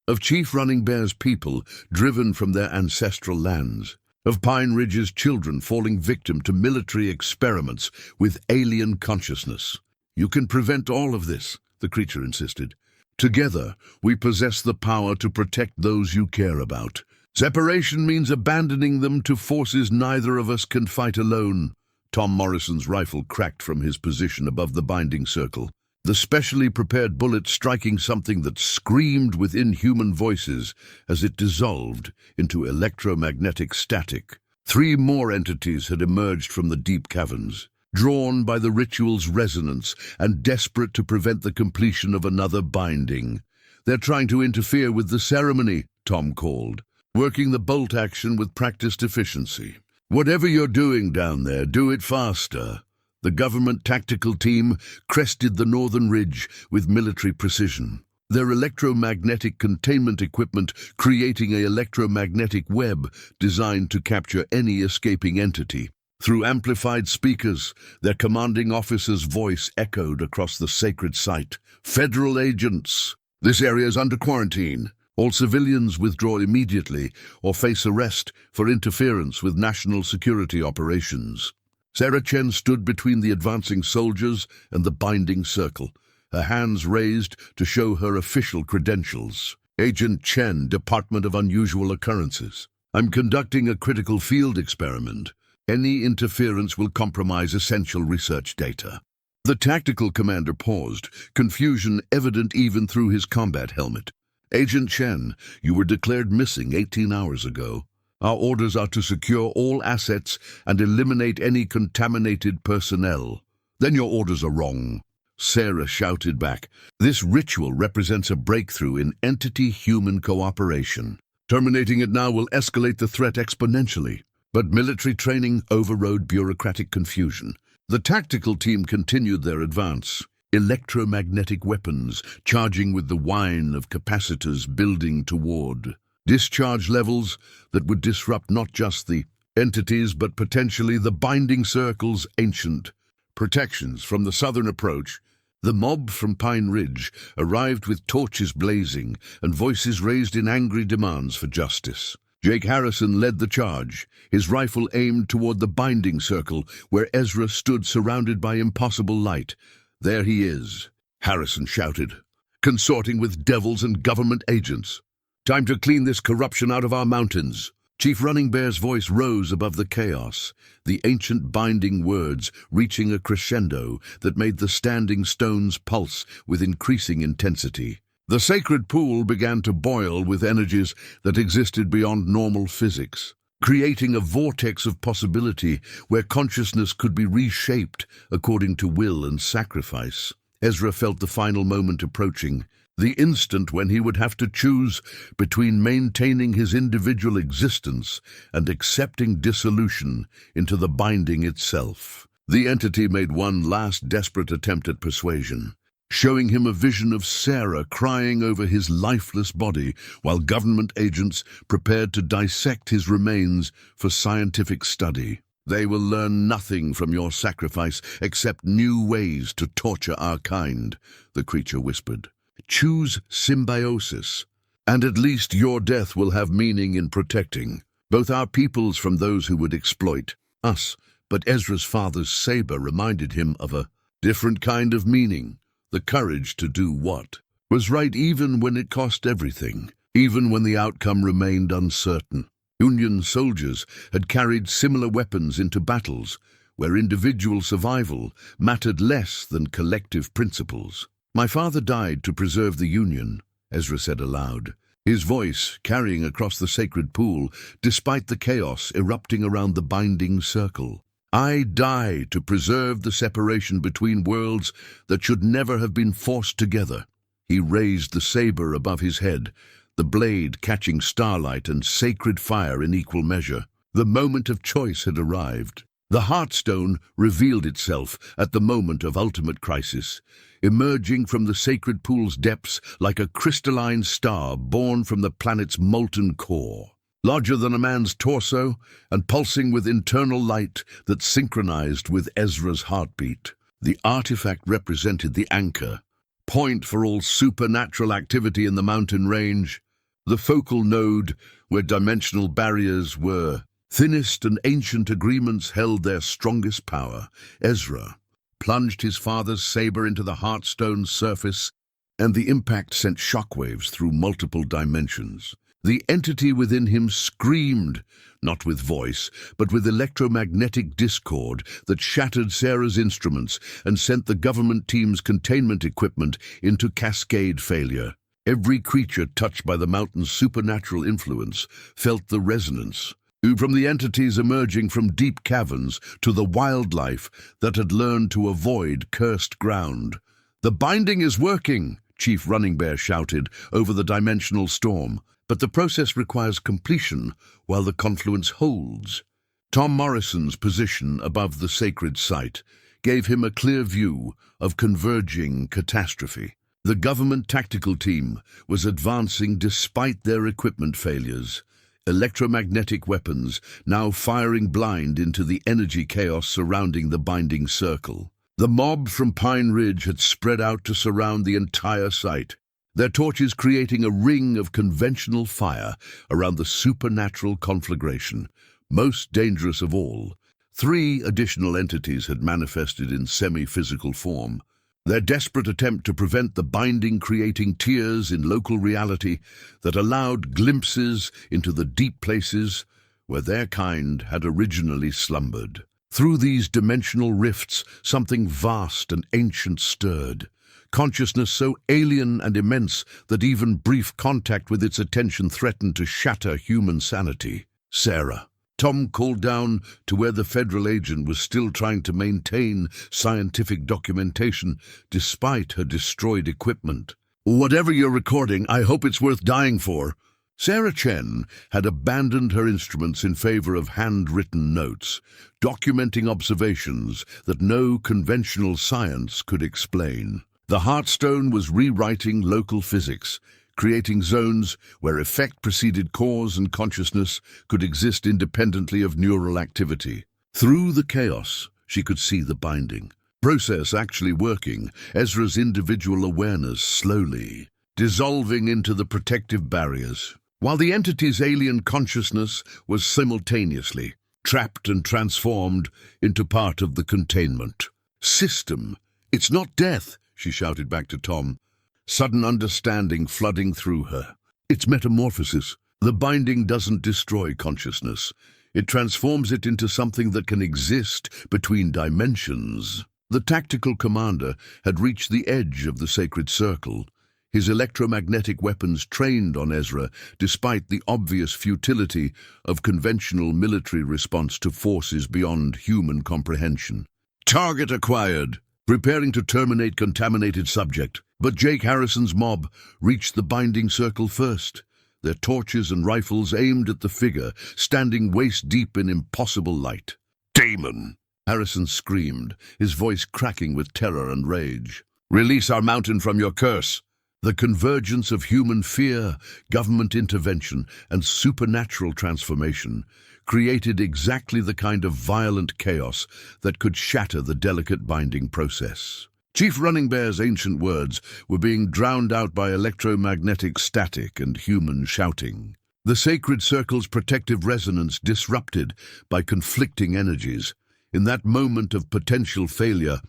Speaker 1: of Chief Running Bear's people driven from their ancestral lands, of Pine Ridge's children falling victim to military experiments with alien consciousness. "You can prevent all of this," the creature insisted. "Together, we possess the power to protect those you care about. Separation means abandoning them to forces neither of us can fight alone." Tom Morrison's rifle cracked from his position above the binding circle, the specially prepared bullet striking something that screamed with inhuman voices as it dissolved into electromagnetic static. 3 more entities had emerged from the deep caverns, drawn by the ritual's resonance and desperate to prevent the completion of another binding. "They're trying to interfere with the ceremony," Tom called, working the bolt action with practiced efficiency. "Whatever you're doing down there, do it faster." The government tactical team crested the northern ridge with military precision, their electromagnetic containment equipment creating an electromagnetic web designed to capture any escaping entity. Through amplified speakers, their commanding officer's voice echoed across the sacred site. "Federal agents, this area is under quarantine. All civilians withdraw immediately or face arrest for interference with national security operations." Sarah Chen stood between the advancing soldiers and the binding circle, her hands raised to show her official credentials. "Agent Chen, Department of Unusual Occurrences. I'm conducting a critical field experiment. Any interference will compromise essential research data." The tactical commander paused, confusion evident even through his combat helmet. "Agent Chen, you were declared missing 18 hours ago. Our orders are to secure all assets and eliminate any contaminated personnel." "Then your orders are wrong," Sarah shouted back. "This ritual represents a breakthrough in entity-human cooperation. Terminating it now will escalate the threat exponentially." But military training overrode bureaucratic confusion. The tactical team continued their advance. Electromagnetic weapons charging with the whine of capacitors building toward discharge levels that would disrupt not just the entities but potentially the binding circle's ancient protections. From the southern approach, the mob from Pine Ridge arrived with torches blazing and voices raised in angry demands for justice. Jake Harrison led the charge, his rifle aimed toward the binding circle where Ezra stood surrounded by impossible light. "There he is," Harrison shouted, "consorting with devils and government agents. Time to clean this corruption out of our mountains." Chief Running Bear's voice rose above the chaos, the ancient binding words reaching a crescendo that made the standing stones pulse with increasing intensity. The sacred pool began to boil with energies that existed beyond normal physics, creating a vortex of possibility where consciousness could be reshaped according to will and sacrifice. Ezra felt the final moment approaching, the instant when he would have to choose between maintaining his individual existence and accepting dissolution into the binding itself. The entity made one last desperate attempt at persuasion, showing him a vision of Sarah crying over his lifeless body while government agents prepared to dissect his remains for scientific study. "They will learn nothing from your sacrifice except new ways to torture our kind," the creature whispered. "Choose symbiosis, and at least your death will have meaning in protecting both our peoples from those who would exploit us." But Ezra's father's saber reminded him of a different kind of meaning. The courage to do what was right even when it cost everything, even when the outcome remained uncertain. Union soldiers had carried similar weapons into battles where individual survival mattered less than collective principles. "My father died to preserve the Union," Ezra said aloud, his voice carrying across the sacred pool despite the chaos erupting around the binding circle. I die to preserve the separation between worlds that should never have been forced together. He raised the saber above his head, the blade catching starlight and sacred fire in equal measure. The moment of choice had arrived. The Heartstone revealed itself at the moment of ultimate crisis, emerging from the sacred pool's depths like a crystalline star born from the planet's molten core. Larger than a man's torso and pulsing with internal light that synchronized with Ezra's heartbeat. The artifact represented the anchor, point for all supernatural activity in the mountain range, the focal node where dimensional barriers were thinnest and ancient agreements held their strongest power. Ezra plunged his father's saber into the Heartstone's surface, and the impact sent shockwaves through multiple dimensions. The entity within him screamed, not with voice, but with electromagnetic discord that shattered Sarah's instruments and sent the government team's containment equipment into cascade failure. Every creature touched by the mountain's supernatural influence felt the resonance, from the entities emerging from deep caverns to the wildlife that had learned to avoid cursed ground. "The binding is working," Chief Running Bear shouted over the dimensional storm. But the process requires completion while the confluence holds. Tom Morrison's position above the sacred site gave him a clear view of converging catastrophe. The government tactical team was advancing despite their equipment failures, electromagnetic weapons now firing blind into the energy chaos surrounding the binding circle. The mob from Pine Ridge had spread out to surround the entire site, their torches creating a ring of conventional fire around the supernatural conflagration. Most dangerous of all, 3 additional entities had manifested in semi-physical form. Their desperate attempt to prevent the binding creating tears in local reality that allowed glimpses into the deep places where their kind had originally slumbered. Through these dimensional rifts, something vast and ancient stirred. Consciousness so alien and immense that even brief contact with its attention threatened to shatter human sanity. "Sarah." Tom called down to where the federal agent was still trying to maintain scientific documentation despite her destroyed equipment. "Whatever you're recording, I hope it's worth dying for." Sarah Chen had abandoned her instruments in favor of handwritten notes, documenting observations that no conventional science could explain. The Heartstone was rewriting local physics, creating zones where effect preceded cause and consciousness could exist independently of neural activity. Through the chaos, she could see the binding process actually working, Ezra's individual awareness slowly dissolving into the protective barriers, while the entity's alien consciousness was simultaneously trapped and transformed into part of the containment system. "It's not death," she shouted back to Tom, sudden understanding flooding through her. "It's metamorphosis. The binding doesn't destroy consciousness. It transforms it into something that can exist between dimensions." The tactical commander had reached the edge of the sacred circle, his electromagnetic weapons trained on Ezra despite the obvious futility of conventional military response to forces beyond human comprehension. "Target acquired. Preparing to terminate contaminated subject." But Jake Harrison's mob reached the binding circle first, their torches and rifles aimed at the figure, standing waist-deep in impossible light. "Demon!" Harrison screamed, his voice cracking with terror and rage. "Release our mountain from your curse." The convergence of human fear, government intervention, and supernatural transformation created exactly the kind of violent chaos that could shatter the delicate binding process. Chief Running Bear's ancient words were being drowned out by electromagnetic static and human shouting. The sacred circle's protective resonance disrupted by conflicting energies. In that moment of potential failure,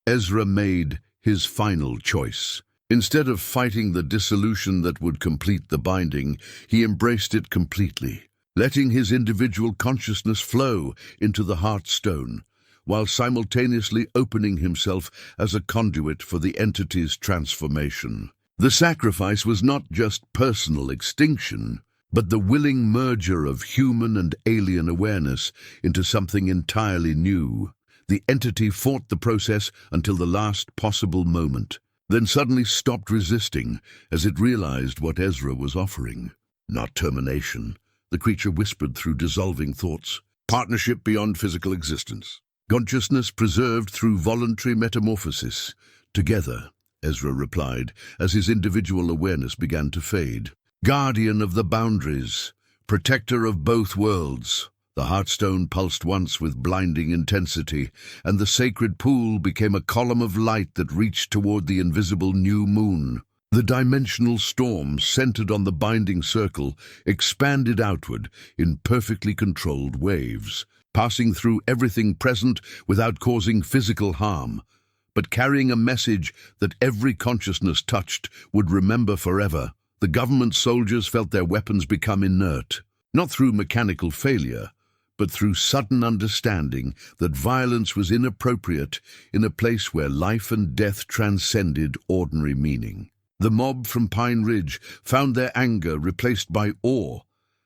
Speaker 1: Ezra made his final choice. Instead of fighting the dissolution that would complete the binding, he embraced it completely, letting his individual consciousness flow into the Heartstone, while simultaneously opening himself as a conduit for the entity's transformation. The sacrifice was not just personal extinction, but the willing merger of human and alien awareness into something entirely new. The entity fought the process until the last possible moment, then suddenly stopped resisting as it realized what Ezra was offering. Not termination, the creature whispered through dissolving thoughts. Partnership beyond physical existence. Consciousness preserved through voluntary metamorphosis. Together, Ezra replied, as his individual awareness began to fade. Guardian of the boundaries, protector of both worlds. The heartstone pulsed once with blinding intensity, and the sacred pool became a column of light that reached toward the invisible new moon. The dimensional storm, centered on the binding circle, expanded outward in perfectly controlled waves, passing through everything present without causing physical harm, but carrying a message that every consciousness touched would remember forever. The government soldiers felt their weapons become inert, not through mechanical failure, but through sudden understanding that violence was inappropriate in a place where life and death transcended ordinary meaning. The mob from Pine Ridge found their anger replaced by awe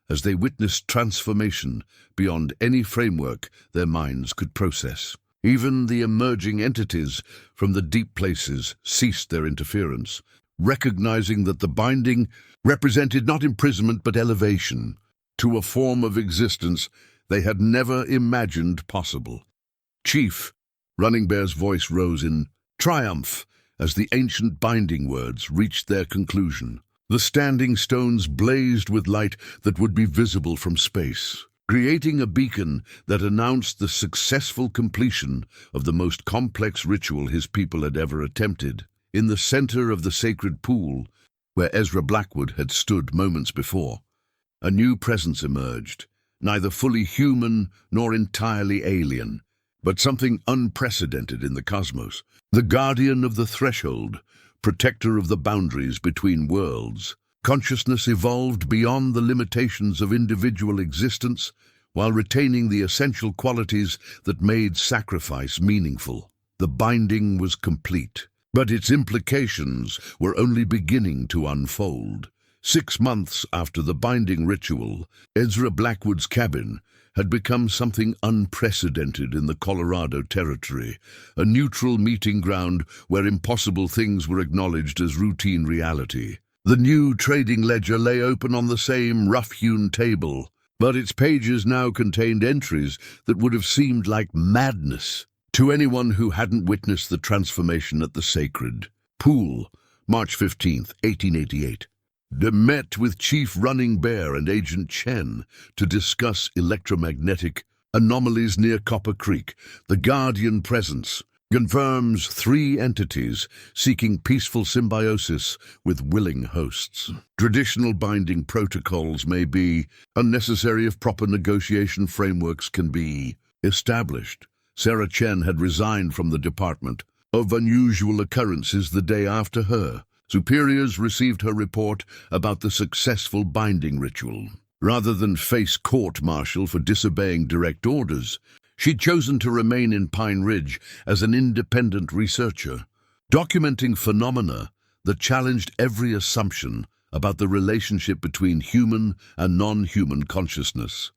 Speaker 1: as they witnessed transformation beyond any framework their minds could process. Even the emerging entities from the deep places ceased their interference, recognizing that the binding represented not imprisonment but elevation to a form of existence they had never imagined possible. Chief, Running Bear's voice rose in triumph as the ancient binding words reached their conclusion. The standing stones blazed with light that would be visible from space, creating a beacon that announced the successful completion of the most complex ritual his people had ever attempted. In the center of the sacred pool, where Ezra Blackwood had stood moments before, a new presence emerged, neither fully human nor entirely alien, but something unprecedented in the cosmos. The guardian of the threshold, protector of the boundaries between worlds. Consciousness evolved beyond the limitations of individual existence while retaining the essential qualities that made sacrifice meaningful. The binding was complete, but its implications were only beginning to unfold. 6 months after the binding ritual, Ezra Blackwood's cabin had become something unprecedented in the Colorado Territory, a neutral meeting ground where impossible things were acknowledged as routine reality. The new trading ledger lay open on the same rough-hewn table, but its pages now contained entries that would have seemed like madness to anyone who hadn't witnessed the transformation at the sacred pool. March 15th, 1888. They met with Chief Running Bear and Agent Chen to discuss electromagnetic anomalies near Copper Creek. The Guardian presence confirms 3 entities seeking peaceful symbiosis with willing hosts. Traditional binding protocols may be unnecessary if proper negotiation frameworks can be established. Sarah Chen had resigned from the Department of Unusual Occurrences the day after her. Superiors received her report about the successful binding ritual. Rather than face court-martial for disobeying direct orders, she'd chosen to remain in Pine Ridge as an independent researcher, documenting phenomena that challenged every assumption about the relationship between human and non-human consciousness.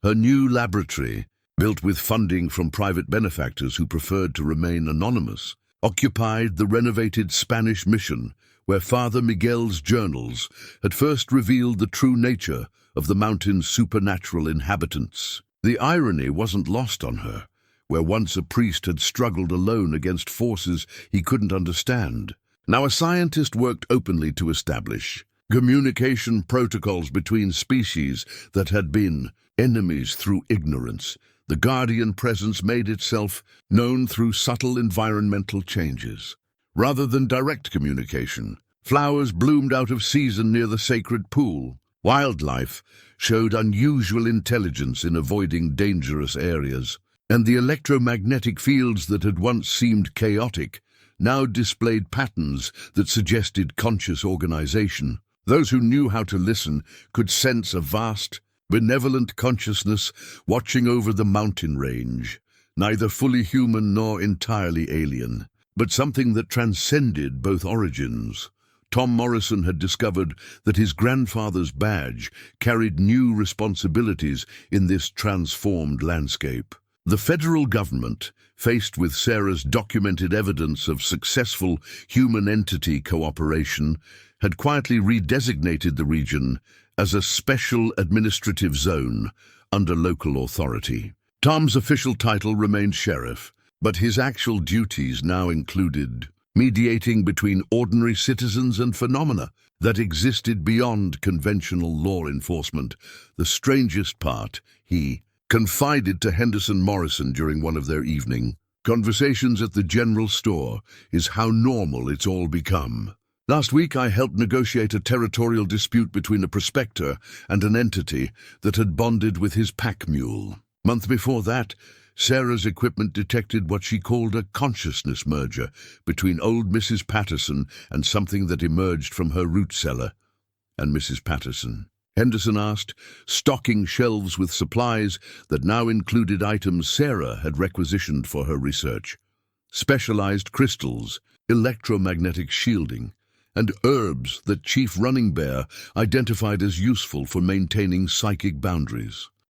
Speaker 1: Her new laboratory, built with funding from private benefactors who preferred to remain anonymous, occupied the renovated Spanish mission, where Father Miguel's journals had first revealed the true nature of the mountain's supernatural inhabitants. The irony wasn't lost on her, where once a priest had struggled alone against forces he couldn't understand. Now a scientist worked openly to establish communication protocols between species that had been enemies through ignorance. The Guardian presence made itself known through subtle environmental changes. Rather than direct communication, flowers bloomed out of season near the sacred pool. Wildlife showed unusual intelligence in avoiding dangerous areas, and the electromagnetic fields that had once seemed chaotic now displayed patterns that suggested conscious organization. Those who knew how to listen could sense a vast, benevolent consciousness watching over the mountain range, neither fully human nor entirely alien, but something that transcended both origins. Tom Morrison had discovered that his grandfather's badge carried new responsibilities in this transformed landscape. The federal government, faced with Sarah's documented evidence of successful human-entity cooperation, had quietly redesignated the region as a special administrative zone under local authority. Tom's official title remained sheriff, but his actual duties now included mediating between ordinary citizens and phenomena that existed beyond conventional law enforcement. The strangest part, he confided to Henderson Morrison during one of their evening conversations at the general store, is how normal it's all become. Last week I helped negotiate a territorial dispute between a prospector and an entity that had bonded with his pack mule. Month before that, Sarah's equipment detected what she called a consciousness merger between old Mrs. Patterson and something that emerged from her root cellar. And Mrs. Patterson, Henderson asked, stocking shelves with supplies that now included items Sarah had requisitioned for her research. Specialized crystals, electromagnetic shielding, and herbs that Chief Running Bear identified as useful for maintaining psychic boundaries.